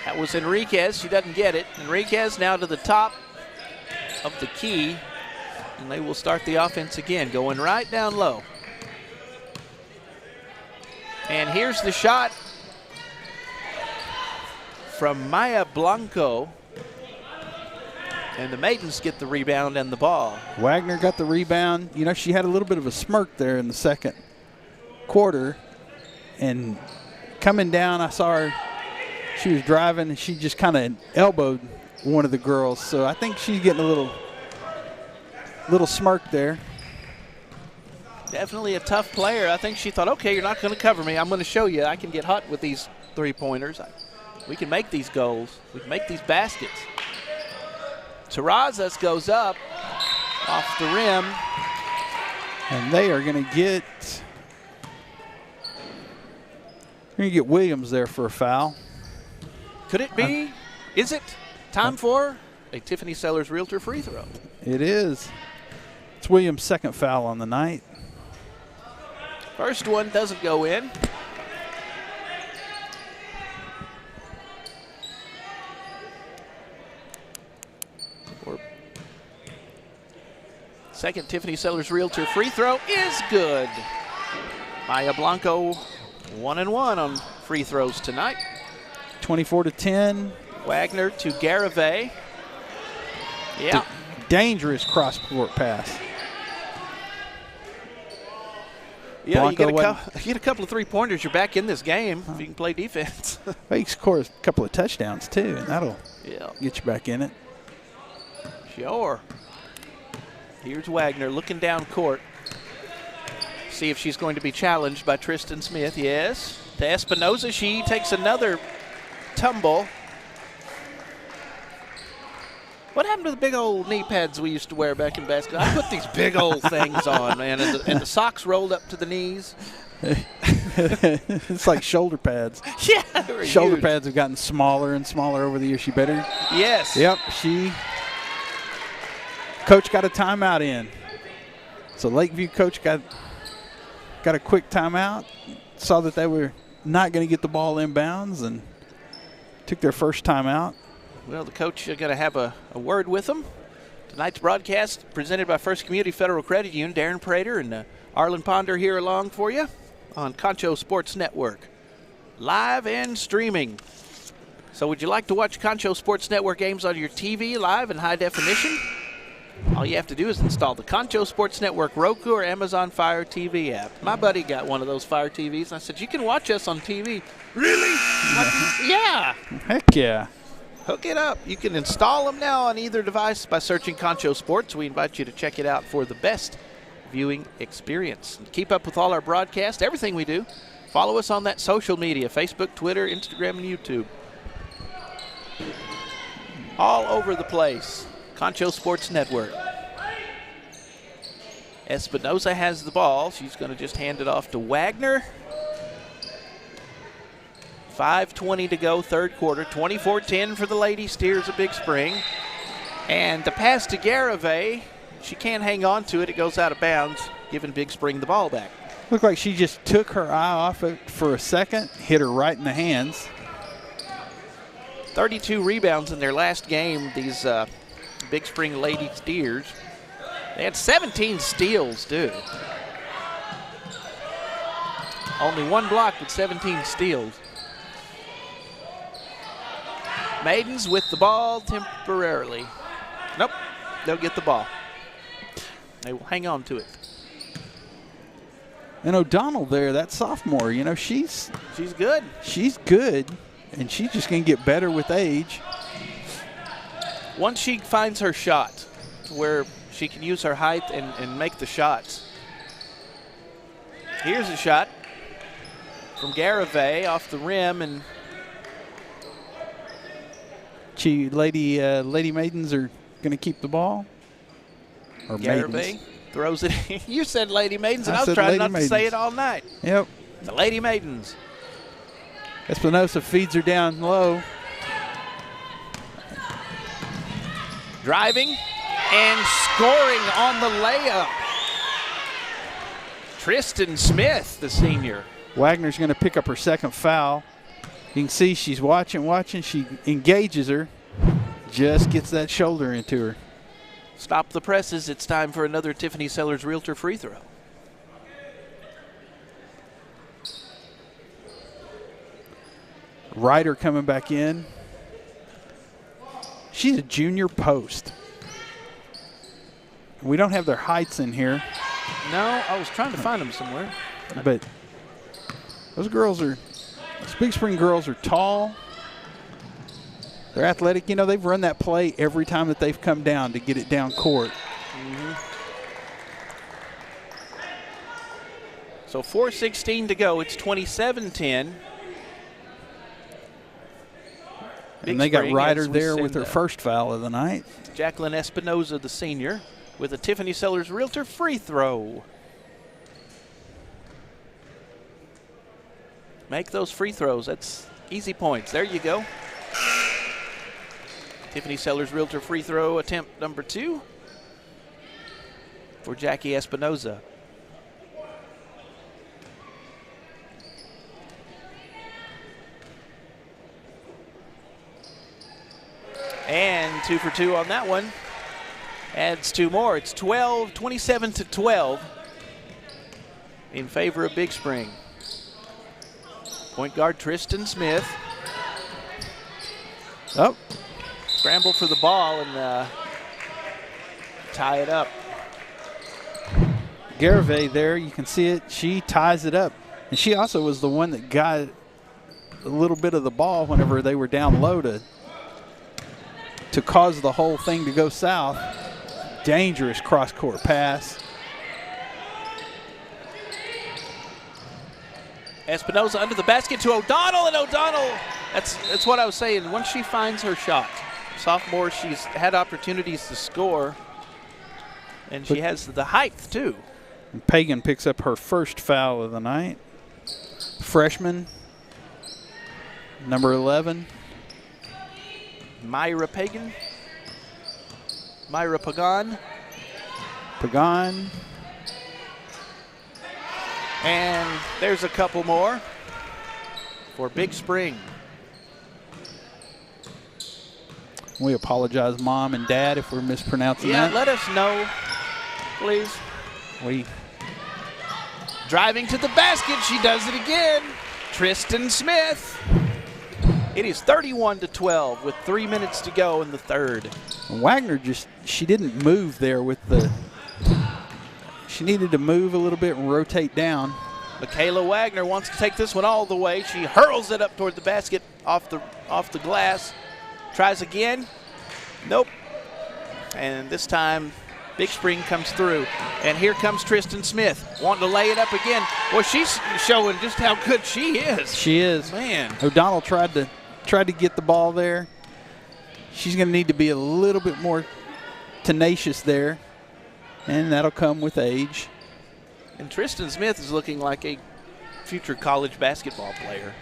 That was Enriquez. She doesn't get it. Enriquez now to the top of the key, and they will start the offense again, going right down low. And here's the shot from Maya Blanco. And the Maidens get the rebound and the ball. Wagner got the rebound. You know, she had a little bit of a smirk there in the second quarter. And coming down, I saw her. She was driving, and she just kind of elbowed one of the girls. So I think she's getting a little smirk there. Definitely a tough player. I think she thought, okay, you're not going to cover me. I'm going to show you I can get hot with these three-pointers. We can make these goals. We can make these baskets. Terrazas goes up off the rim. And they are going to get Williams there for a foul. Could it be? Is it time for a Tiffany Sellers Realtor free throw? It is. It's Williams' second foul on the night. First one doesn't go in. Second Tiffany Sellers Realtor free throw is good. Maya Blanco 1-1 on free throws tonight. 24-10. Wagner to Garavay. Yeah. Dangerous cross-court pass. Yeah, you get a couple of three-pointers, you're back in this game if you can play defense. Well, you can score a couple of touchdowns, too, and that'll get you back in it. Sure. Here's Wagner looking down court. See if she's going to be challenged by Tristan Smith. Yes. To Espinosa, she takes another tumble. What happened to the big old knee pads we used to wear back in basketball? I put these big old things on, man, and the socks rolled up to the knees. It's like shoulder pads. Yeah, they were shoulder huge. pads have gotten smaller and smaller over the years. She better. Yes. Yep. Coach got a timeout in. So Lakeview coach got a quick timeout. Saw that they were not going to get the ball inbounds and took their first timeout. Well, the coach is going to have a word with them. Tonight's broadcast presented by First Community Federal Credit Union. Darren Prater and Arlen Ponder here along for you on Concho Sports Network. Live and streaming. So would you like to watch Concho Sports Network games on your TV live in high definition? All you have to do is install the Concho Sports Network Roku or Amazon Fire TV app. My buddy got one of those Fire TVs, and I said, you can watch us on TV. Really? Yeah. Heck yeah. Hook it up. You can install them now on either device by searching Concho Sports. We invite you to check it out for the best viewing experience. And keep up with all our broadcasts, everything we do. Follow us on that social media, Facebook, Twitter, Instagram, and YouTube. all over the place. Concho Sports Network. Espinoza has the ball. She's going to just hand it off to Wagner. 5:20 to go, third quarter. 24-10 for the Lady Steers of Big Spring. And the pass to Garavay, she can't hang on to it. It goes out of bounds, giving Big Spring the ball back. Looked like she just took her eye off it for a second, hit her right in the hands. 32 rebounds in their last game, these Big Spring Lady Steers. They had 17 steals, too. Only one block, but 17 steals. Maidens with the ball temporarily. Nope, they'll get the ball. They will hang on to it. And O'Donnell there, that sophomore, you know, she's good. She's good, and she's just going to get better with age. Once she finds her shot, where she can use her height and make the shots. Here's a shot from Garavay off the rim, and Lady Maidens are going to keep the ball. Or Garavay Maidens. throws it in. You said Lady Maidens, and I was said trying Lady not Maidens. to say it all night. Yep. The Lady Maidens. Espinosa feeds her down low. Driving and scoring on the layup. Tristan Smith, the senior. Wagner's going to pick up her second foul. You can see she's watching. She engages her. Just gets that shoulder into her. Stop the presses. It's time for another Tiffany Sellers Realtor free throw. Ryder coming back in. She's a junior post. We don't have their heights in here. No, I was trying to find them somewhere. But those Big Spring girls are tall. They're athletic. You know, they've run that play every time that they've come down to get it down court. So 4:16 to go. It's 27-10. And they got Ryder there with her first foul of the night. Jacqueline Espinoza, the senior, with a Tiffany Sellers Realtor free throw. Make those free throws. That's easy points. There you go. Tiffany Sellers Realtor free throw attempt number 2 for Jackie Espinoza. And 2 for 2 on that one. Adds 2 more. It's 27-12 in favor of Big Spring. Point guard Tristan Smith. Oh. Scramble for the ball and tie it up. Garavay there, you can see it. She ties it up. And she also was the one that got a little bit of the ball whenever they were down low to cause the whole thing to go south. Dangerous cross-court pass. Espinoza under the basket to O'Donnell, and O'Donnell, that's what I was saying. Once she finds her shot, sophomore, she's had opportunities to score, and she has the height, too. And Pagan picks up her first foul of the night. Freshman, number 11. Myra Pagan. Myra Pagan. Pagan. And there's a couple more for Big Spring. We apologize, Mom and Dad, if we're mispronouncing that. Yeah, let us know, please. Driving to the basket, she does it again. Tristan Smith. It is 31-12 with 3 minutes to go in the third. Wagner she didn't move there with the, she needed to move a little bit and rotate down. Michaela Wagner wants to take this one all the way. She hurls it up toward the basket off the glass. Tries again. Nope. And this time, Big Spring comes through. And here comes Tristan Smith wanting to lay it up again. Well, she's showing just how good she is. She is. Man. O'Donnell tried to get the ball there. she's going to need to be a little bit more tenacious there, and that'll come with age. And Tristan Smith is looking like a future college basketball player.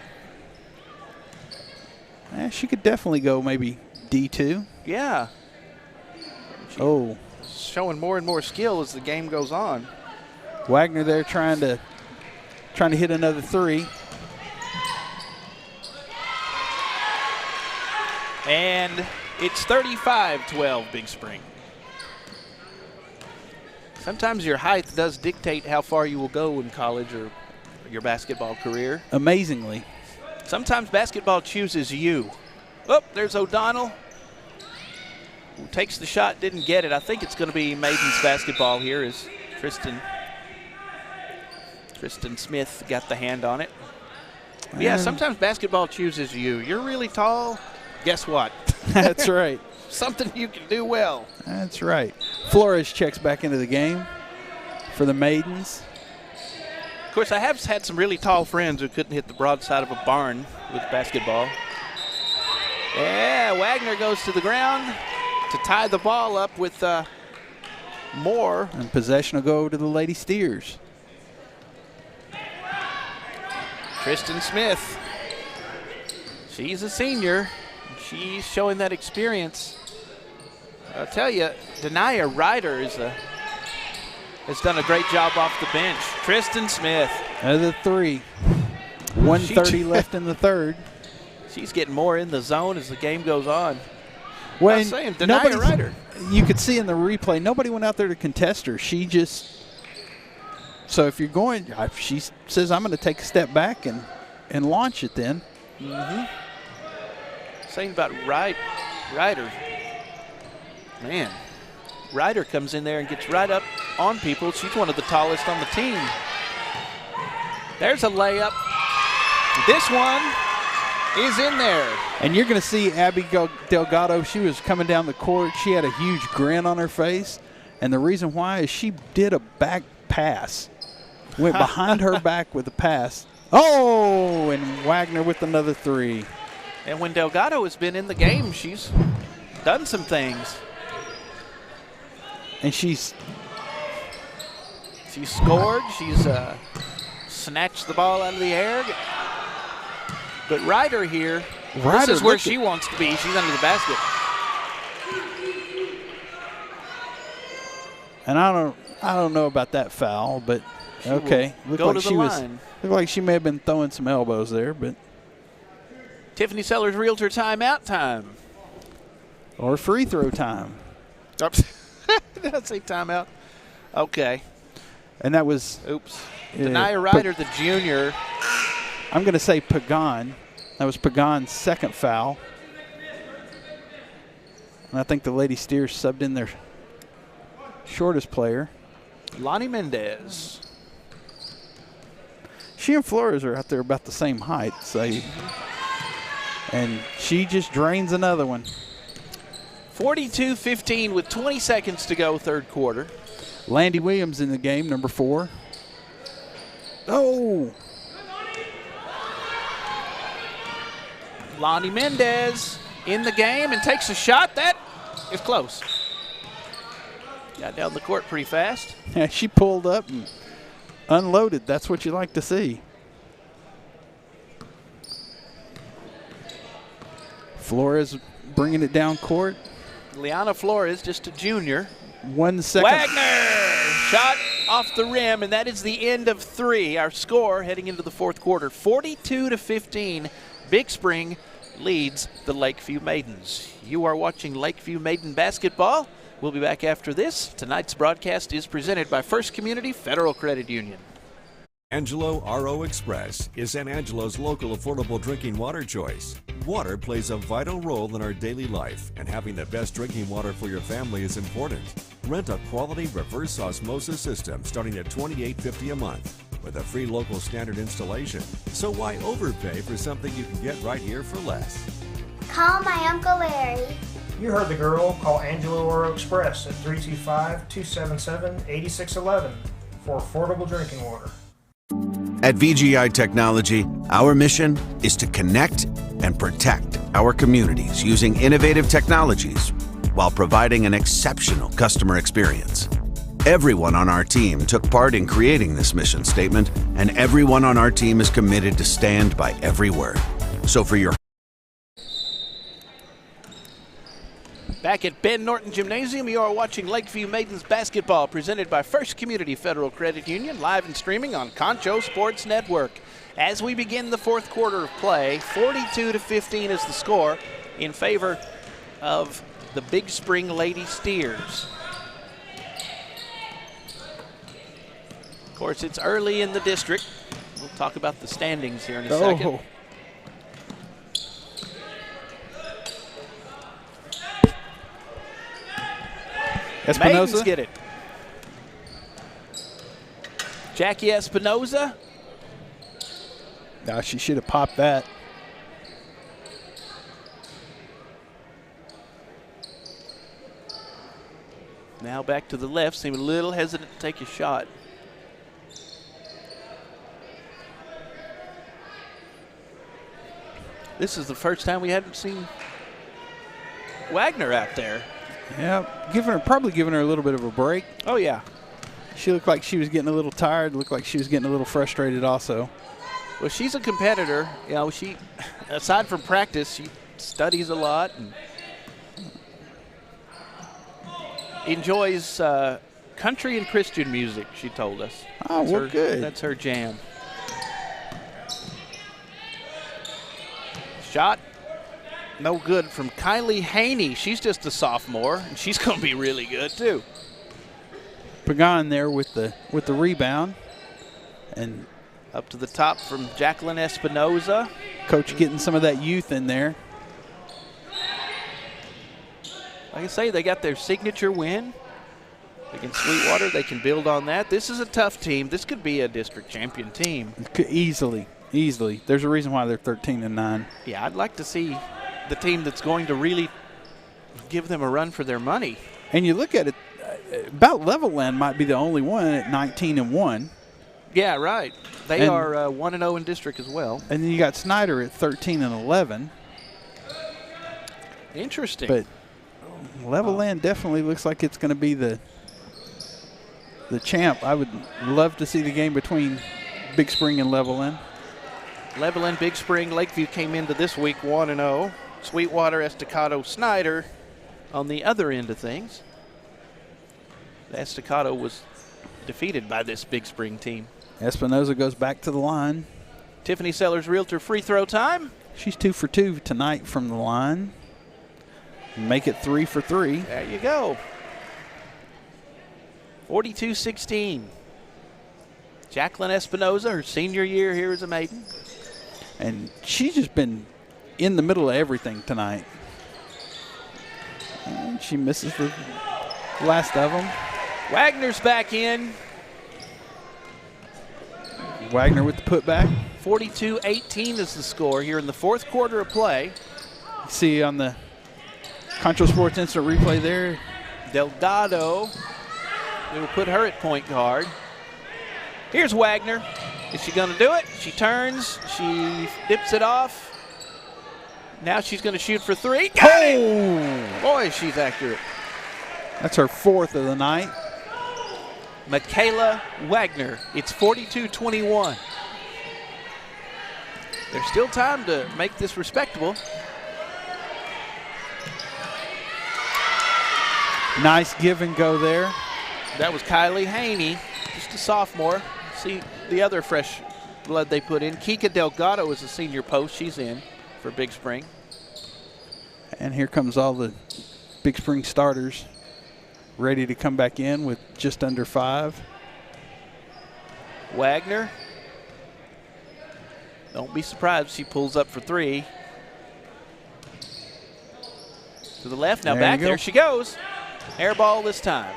She could definitely go maybe D2. Yeah. Oh. Showing more and more skill as the game goes on. Wagner there trying to hit another three. And it's 35-12 Big Spring. Sometimes your height does dictate how far you will go in college or your basketball career. Amazingly. Sometimes basketball chooses you. Oh, there's O'Donnell. Who takes the shot, didn't get it. I think it's going to be Maidens basketball here as Tristan Smith got the hand on it. But yeah, sometimes basketball chooses you. You're really tall. Guess what? That's right. Something you can do well. That's right. Flores checks back into the game for the Maidens. Of course, I have had some really tall friends who couldn't hit the broadside of a barn with basketball. Yeah, Wagner goes to the ground to tie the ball up with Moore. And possession will go to the Lady Steers. Tristan Smith. She's a senior. She's showing that experience. I'll tell you, Denia Ryder has done a great job off the bench. Tristan Smith. Another three. 1:30 left in the third. She's getting more in the zone as the game goes on. When I'm saying, Denia Ryder. You could see in the replay, nobody went out there to contest her. She just, so if you're going, she says, I'm going to take a step back and launch it then. Mm-hmm. Saying about Ryder. Man, Ryder comes in there and gets right up on people. She's one of the tallest on the team. There's a layup. This one is in there. And you're going to see Abby Delgado. She was coming down the court. She had a huge grin on her face. And the reason why is she did a back pass. Went behind her back with a pass. Oh, and Wagner with another three. And when Delgado has been in the game, she's done some things. And she's scored. She's snatched the ball out of the air. But Ryder here, this is where she wants to be. She's under the basket. And I don't know about that foul, but okay. Looked like she line. Looked like she may have been throwing some elbows there, but Tiffany Sellers Realtor timeout time. Or free throw time. Did I say timeout? Okay. And that was Denia Ryder, the junior. I'm going to say Pagan. That was Pagan's second foul. And I think the Lady Steers subbed in their shortest player. Lonnie Mendez. She and Flores are out there about the same height. And she just drains another one. 42-15 with 20 seconds to go, third quarter. Landy Williams in the game, number 4. Oh! Lonnie Mendez in the game and takes a shot. That is close. Got down the court pretty fast. Yeah, she pulled up and unloaded. That's what you like to see. Flores bringing it down court. Liana Flores, just a junior. 1 second. Wagner, shot off the rim, and that is the end of 3. Our score heading into the fourth quarter, 42-15. Big Spring leads the Lakeview Maidens. You are watching Lakeview Maiden basketball. We'll be back after this. Tonight's broadcast is presented by First Community Federal Credit Union. Angelo RO Express is San Angelo's local affordable drinking water choice. Water plays a vital role in our daily life, and having the best drinking water for your family is important. Rent a quality reverse osmosis system starting at $28.50 a month with a free local standard installation. So why overpay for something you can get right here for less? Call my Uncle Larry. You heard the girl. Call Angelo RO Express at 325-277-8611 for affordable drinking water. At VGI Technology, our mission is to connect and protect our communities using innovative technologies while providing an exceptional customer experience. Everyone on our team took part in creating this mission statement, and everyone on our team is committed to stand by every word. So for your Back at Ben Norton Gymnasium, you are watching Lakeview Maidens basketball presented by First Community Federal Credit Union, live and streaming on Concho Sports Network. As we begin the fourth quarter of play, 42-15 is the score in favor of the Big Spring Lady Steers. Of course, it's early in the district. We'll talk about the standings here in a second. Maidens get it. Jackie Espinoza. No, she should have popped that. Now back to the left, seemed a little hesitant to take a shot. This is the first time we hadn't seen Wagner out there. Yeah, probably giving her a little bit of a break. Oh, yeah. She looked like she was getting a little tired, looked like she was getting a little frustrated also. Well, she's a competitor. You know, she, aside from practice, she studies a lot and enjoys country and Christian music, she told us. Oh, well, good. That's her jam. Shot. No good from Kylie Haney. She's just a sophomore, and she's going to be really good, too. Pagan there with the rebound. And up to the top from Jacqueline Espinoza. Coach getting some of that youth in there. Like I say, they got their signature win against Sweetwater. They can build on that. This is a tough team. This could be a district champion team. Easily. There's a reason why they're 13-9. Yeah, I'd like to see the team that's going to really give them a run for their money. And you look at it, about Levelland might be the only one at 19-1. Yeah, right. They are 1-0 in district as well. And then you got Snyder at 13-11. Interesting. But Levelland definitely looks like it's going to be the champ. I would love to see the game between Big Spring and Levelland. Levelland, Big Spring, Lakeview came into this week 1-0. Sweetwater, Estacado, Snyder on the other end of things. Estacado was defeated by this Big Spring team. Espinoza goes back to the line. Tiffany Sellers, Realtor, free throw time. She's 2 for 2 tonight from the line. Make it 3 for 3. There you go. 42-16. Jacqueline Espinoza, her senior year here as a Maiden. And she's just been in the middle of everything tonight. And she misses the last of them. Wagner's back in. Wagner with the putback. 42-18 is the score here in the fourth quarter of play. You see on the Concho Sports Instant Replay there. Delgado. We will put her at point guard. Here's Wagner. Is she going to do it? She turns. She dips it off. Now she's going to shoot for 3. Got it! Boy, she's accurate. That's her 4th of the night. Michaela Wagner. It's 42-21. There's still time to make this respectable. Nice give and go there. That was Kylie Haney, just a sophomore. See the other fresh blood they put in. Kika Delgado is a senior post. She's in for Big Spring. And here comes all the Big Spring starters ready to come back in with just under 5. Wagner. Don't be surprised if she pulls up for 3. To the left, now back, there she goes. Air ball this time.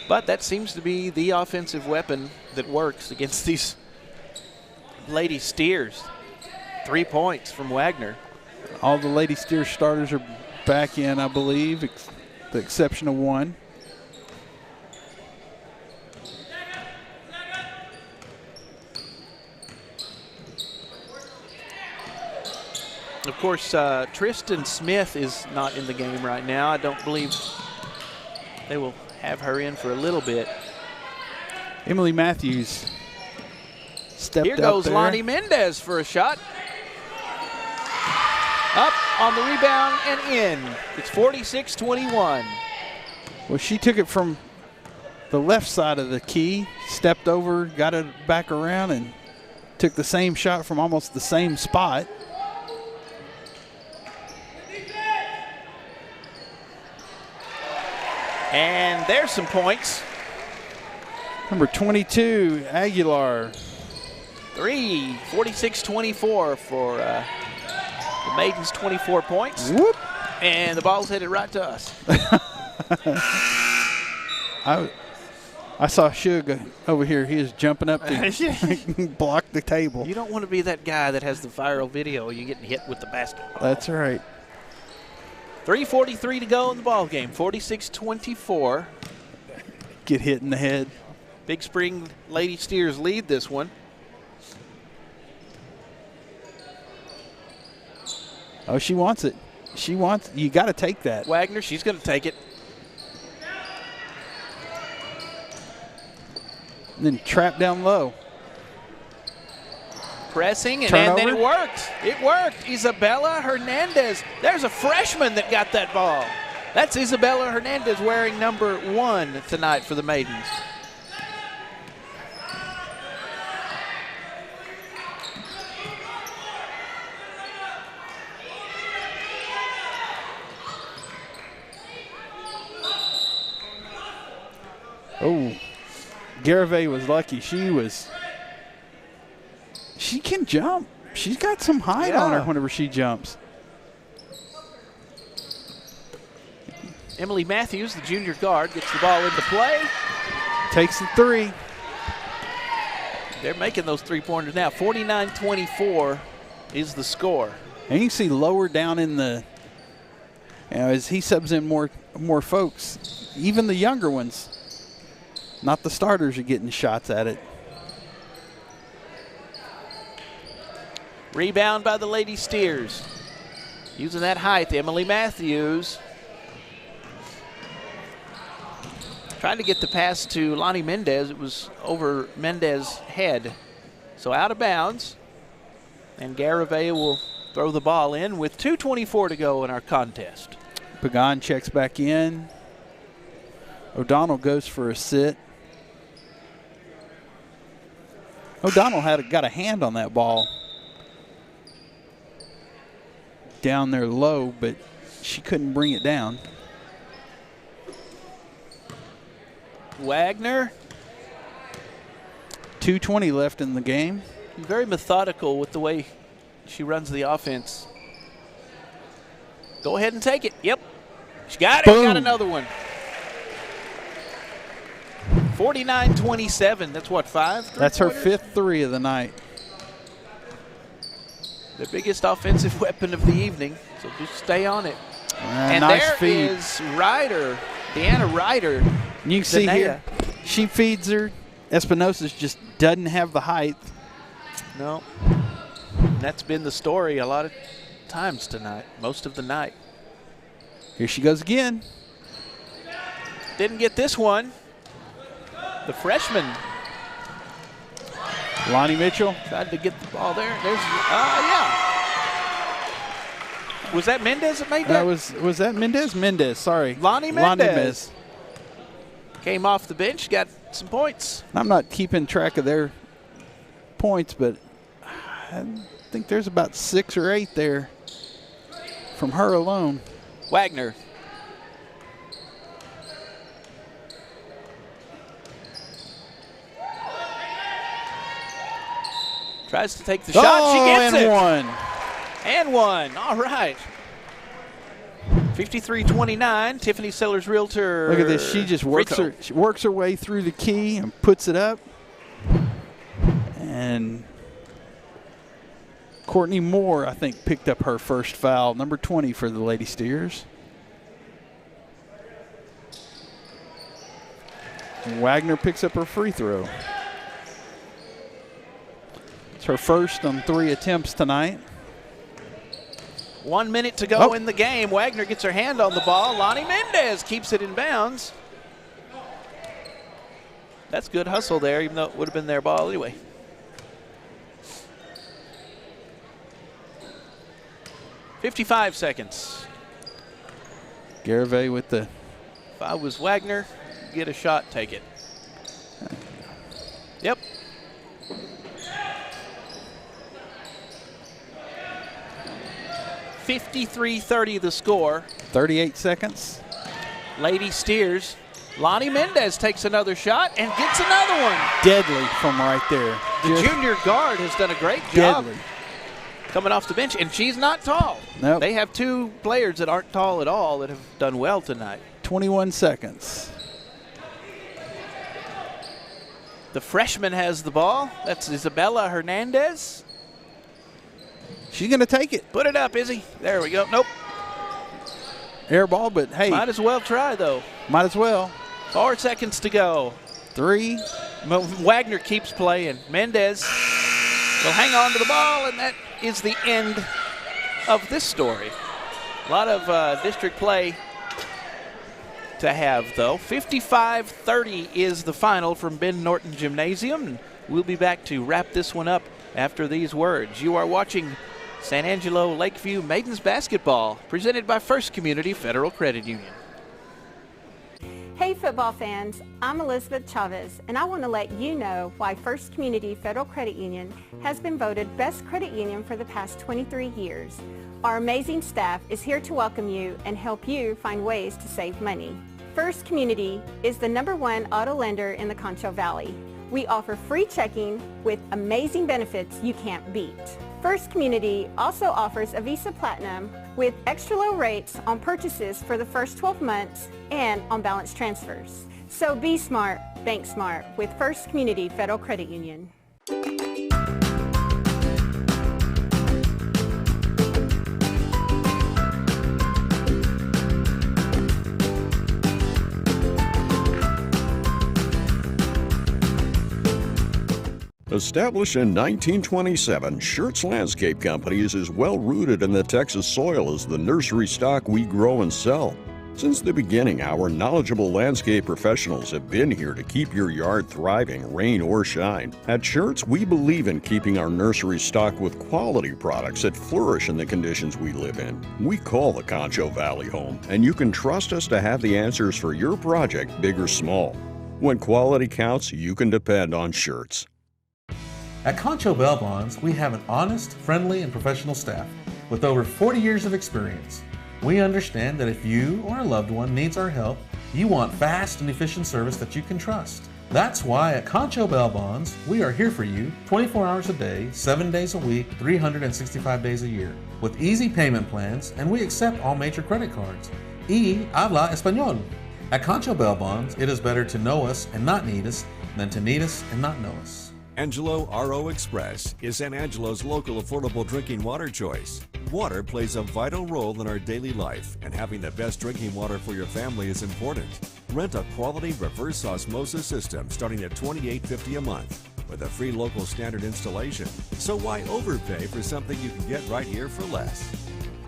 But that seems to be the offensive weapon that works against these Lady Steers. 3 points from Wagner. All the Lady Steers starters are back in, I believe, the exception of one. Of course, Tristan Smith is not in the game right now. I don't believe they will have her in for a little bit. Emily Matthews stepped Here up goes there. Lonnie Mendez for a shot. Up on the rebound and in. It's 46-21. Well, she took it from the left side of the key, stepped over, got it back around, and took the same shot from almost the same spot. And there's some points. Number 22, Aguilar. 46-24 for the Maidens, 24 points. Whoop. And the ball's headed right to us. I saw Sugar over here. He was jumping up to block the table. You don't want to be that guy that has the viral video. You getting hit with the basketball. That's right. 3:43 to go in the ball game. 46-24. Get hit in the head. Big Spring Lady Steers lead this one. Oh, she wants it. She wants. You got to take that. Wagner, she's going to take it. And then trap down low. Pressing, and Turnover. then it worked. It worked. Isabella Hernandez. There's a freshman that got that ball. That's Isabella Hernandez wearing number 1 tonight for the Maidens. Oh, Garavay was lucky. She can jump. She's got some height on her whenever she jumps. Emily Matthews, the junior guard, gets the ball into play. Takes the three. They're making those three-pointers now. 49-24 is the score. And you can see lower down in the, as he subs in more folks, even the younger ones, not the starters, are getting shots at it. Rebound by the Lady Steers. Using that height, Emily Matthews. Trying to get the pass to Lonnie Mendez. It was over Mendez's head. So out of bounds. And Garavea will throw the ball in with 2:24 to go in our contest. Pagan checks back in. O'Donnell goes for a sit. O'Donnell got a hand on that ball down there low, but she couldn't bring it down. Wagner. 2:20 left in the game. Very methodical with the way she runs the offense. Go ahead and take it. Yep. She got it. Boom. Got another one. 49-27. That's what, 5? That's her 5th three of the night. The biggest offensive weapon of the evening. So just stay on it. And nice there feed. is Ryder, Deanna Ryder. You can see here, she feeds her. Espinosa's just doesn't have the height. No. And that's been the story a lot of times tonight, most of the night. Here she goes again. Didn't get this one. The freshman. Lonnie Mitchell. Tried to get the ball there. There's, yeah. Was that Mendez that made that? Was that Mendez? Mendez, sorry. Lonnie Mendez. Came off the bench, got some points. I'm not keeping track of their points, but I think there's about 6 or 8 there from her alone. Wagner. Tries to take the shot. She gets it. And one. All right. 53-29. Tiffany Sellers Realtor. Look at this. She just works her way through the key and puts it up. And Courtney Moore, I think, picked up her first foul, number 20 for the Lady Steers. Wagner picks up her free throw. It's her first on 3 attempts tonight. 1 minute to go in the game. Wagner gets her hand on the ball. Lonnie Mendez keeps it in bounds. That's good hustle there, even though it would have been their ball anyway. .55 seconds. Garavay with the... If I was Wagner, get a shot, take it. Yep. .53-30 the score. 38 seconds. Lady steers. Lonnie Mendez takes another shot and gets another one. Deadly from right there. The junior guard has done a great job deadly. Coming off the bench, and she's not tall. Nope. They have two players that aren't tall at all that have done well tonight. 21 seconds. The freshman has the ball. That's Isabella Hernandez. She's going to take it. Put it up, Izzy. There we go. Nope. Air ball, but hey. Might as well try, though. Might as well. 4 seconds to go. 3. Wagner keeps playing. Mendez will hang on to the ball, and that is the end of this story. A lot of district play to have, though. 55-30 is the final from Ben Norton Gymnasium. And we'll be back to wrap this one up after these words. You are watching San Angelo Lakeview Maidens Basketball, presented by First Community Federal Credit Union. Hey football fans, I'm Elizabeth Chavez, and I want to let you know why First Community Federal Credit Union has been voted Best Credit Union for the past 23 years. Our amazing staff is here to welcome you and help you find ways to save money. First Community is the #1 auto lender in the Concho Valley. We offer free checking with amazing benefits you can't beat. First Community also offers a Visa Platinum with extra low rates on purchases for the first 12 months and on balance transfers. So be smart, bank smart with First Community Federal Credit Union. Established in 1927, Schertz Landscape Companies is well rooted in the Texas soil as the nursery stock we grow and sell. Since the beginning, our knowledgeable landscape professionals have been here to keep your yard thriving, rain or shine. At Schertz, we believe in keeping our nursery stocked with quality products that flourish in the conditions we live in. We call the Concho Valley home, and you can trust us to have the answers for your project, big or small. When quality counts, you can depend on Schertz. At Concho Bail Bonds, we have an honest, friendly, and professional staff with over 40 years of experience. We understand that if you or a loved one needs our help, you want fast and efficient service that you can trust. That's why at Concho Bail Bonds, we are here for you 24 hours a day, 7 days a week, 365 days a year, with easy payment plans, and we accept all major credit cards. Y habla español. At Concho Bail Bonds, it is better to know us and not need us than to need us and not know us. Angelo RO Express is San Angelo's local affordable drinking water choice. Water plays a vital role in our daily life, and having the best drinking water for your family is important. Rent a quality reverse osmosis system starting at $28.50 a month with a free local standard installation. So why overpay for something you can get right here for less?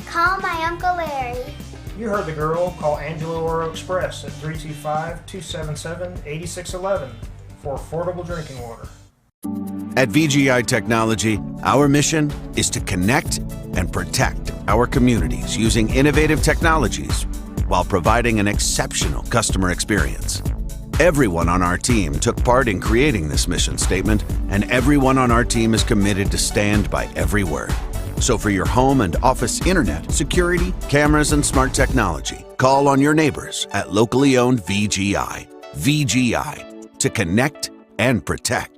Call my Uncle Larry. You heard the girl. Call Angelo RO Express at 325-277-8611 for affordable drinking water. At VGI Technology, our mission is to connect and protect our communities using innovative technologies while providing an exceptional customer experience. Everyone on our team took part in creating this mission statement, and everyone on our team is committed to stand by every word. So for your home and office internet, security, cameras, and smart technology, call on your neighbors at locally owned VGI. VGI, to connect and protect.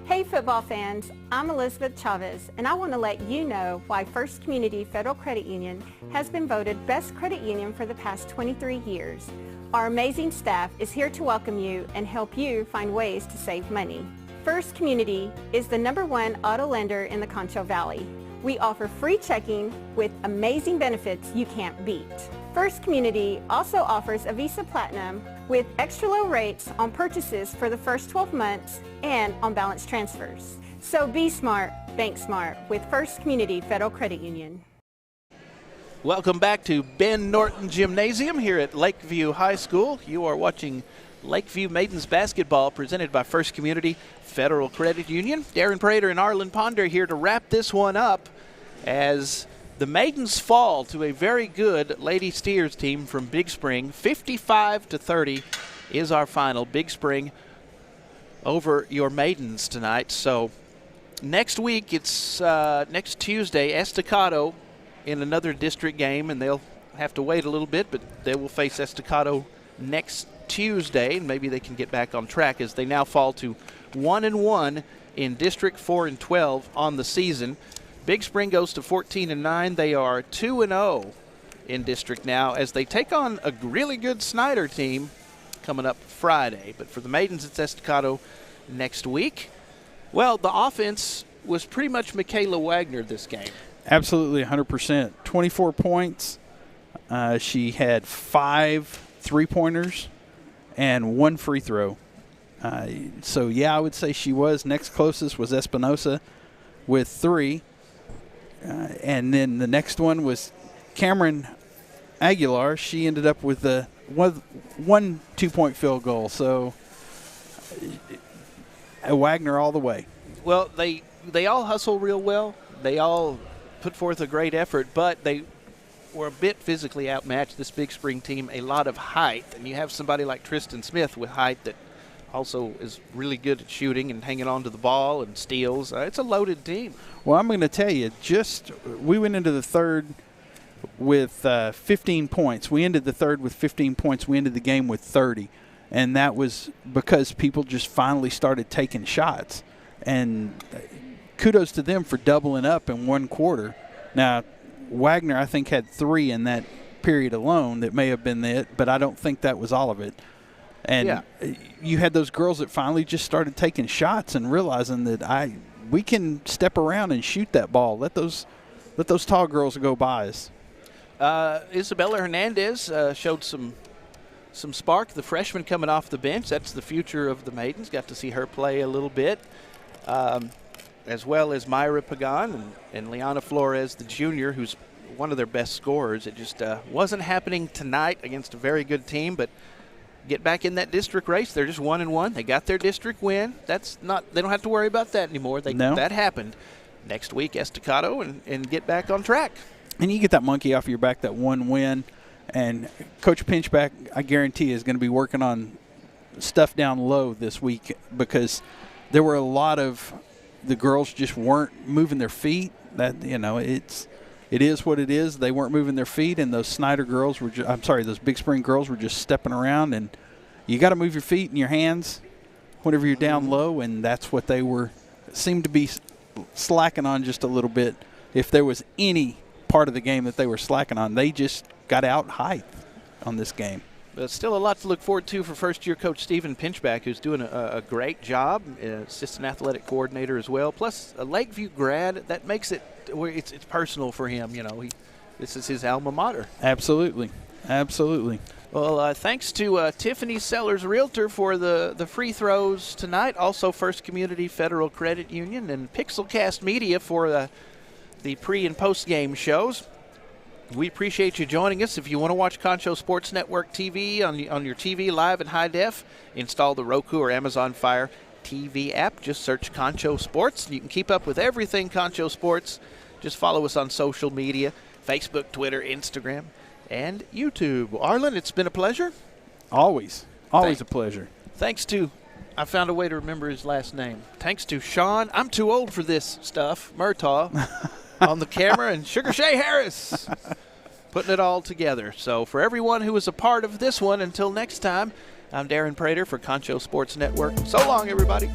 Hey football fans, I'm Elizabeth Chavez, and I want to let you know why First Community Federal Credit Union has been voted Best Credit Union for the past 23 years. Our amazing staff is here to welcome you and help you find ways to save money. First Community is the #1 auto lender in the Concho Valley. We offer free checking with amazing benefits you can't beat. First Community also offers a Visa Platinum with extra low rates on purchases for the first 12 months and on balance transfers. So be smart, bank smart with First Community Federal Credit Union. Welcome back to Ben Norton Gymnasium here at Lakeview High School. You are watching Lakeview Maidens basketball presented by First Community Federal Credit Union. Darren Prater and Arlen Ponder here to wrap this one up as the Maidens fall to a very good Lady Steers team from Big Spring. 55-30 is our final. Big Spring over your Maidens tonight. So next week, it's next Tuesday, Estacado in another district game, and they'll have to wait a little bit, but they will face Estacado next Tuesday, and maybe they can get back on track as they now fall to 1-1 in District 4 and 12 on the season. Big Spring goes to 14-9. They are 2-0 in district now as they take on a really good Snyder team coming up Friday. But for the Maidens, it's Estacado next week. Well, the offense was pretty much Michaela Wagner this game. Absolutely, 100%. 24 points. She had 5 3-pointers and 1 free throw. So, yeah, I would say she was. Next closest was Espinosa with 3. And then the next one was Cameron Aguilar. She ended up with one 2-point field goal. So, Wagner all the way. Well, they all hustle real well. They all put forth a great effort, but they were a bit physically outmatched, this Big Spring team, a lot of height. And you have somebody like Tristan Smith with height that also is really good at shooting and hanging on to the ball and steals. It's a loaded team. Well, I'm going to tell you, we went into the third with 15 points. We ended the third with 15 points. We ended the game with 30. And that was because people just finally started taking shots. And kudos to them for doubling up in one quarter. Now, Wagner, I think, had 3 in that period alone. That may have been it, but I don't think that was all of it. And you had those girls that finally just started taking shots and realizing that we can step around and shoot that ball. Let those tall girls go by us. Isabella Hernandez showed some spark. The freshman coming off the bench. That's the future of the Maidens. Got to see her play a little bit. As well as Myra Pagan and Liana Flores, the junior, who's one of their best scorers. It just wasn't happening tonight against a very good team, but get back in that district race. They're just 1-1. They got their district win. They don't have to worry about that anymore. That happened. Next week, Estacado, and get back on track. And you get that monkey off your back, that one win, and Coach Pinchback, I guarantee, is going to be working on stuff down low this week because there were a lot of the girls just weren't moving their feet. That it is what it is. They weren't moving their feet, and those Snyder girls those Big Spring girls were just stepping around. And you got to move your feet and your hands whenever you're down low, and that's what they seemed to be slacking on just a little bit. If there was any part of the game that they were slacking on, they just got out height on this game. But still a lot to look forward to for first-year coach Stephen Pinchback, who's doing a great job, assistant athletic coordinator as well. Plus, a Lakeview grad, that makes it's personal for him. This is his alma mater. Absolutely. Well, thanks to Tiffany Sellers Realtor for the free throws tonight. Also, First Community Federal Credit Union and Pixelcast Media for the pre- and post-game shows. We appreciate you joining us. If you want to watch Concho Sports Network TV on your TV live in high def, install the Roku or Amazon Fire TV app. Just search Concho Sports. You can keep up with everything Concho Sports. Just follow us on social media, Facebook, Twitter, Instagram, and YouTube. Arlen, it's been a pleasure. Always a pleasure. Thanks to, I found a way to remember his last name. Thanks to Sean, I'm too old for this stuff, Murtaugh, on the camera, and Sugar Shay Harris putting it all together. So for everyone who was a part of this one, until next time, I'm Darren Prater for Concho Sports Network. So long, everybody.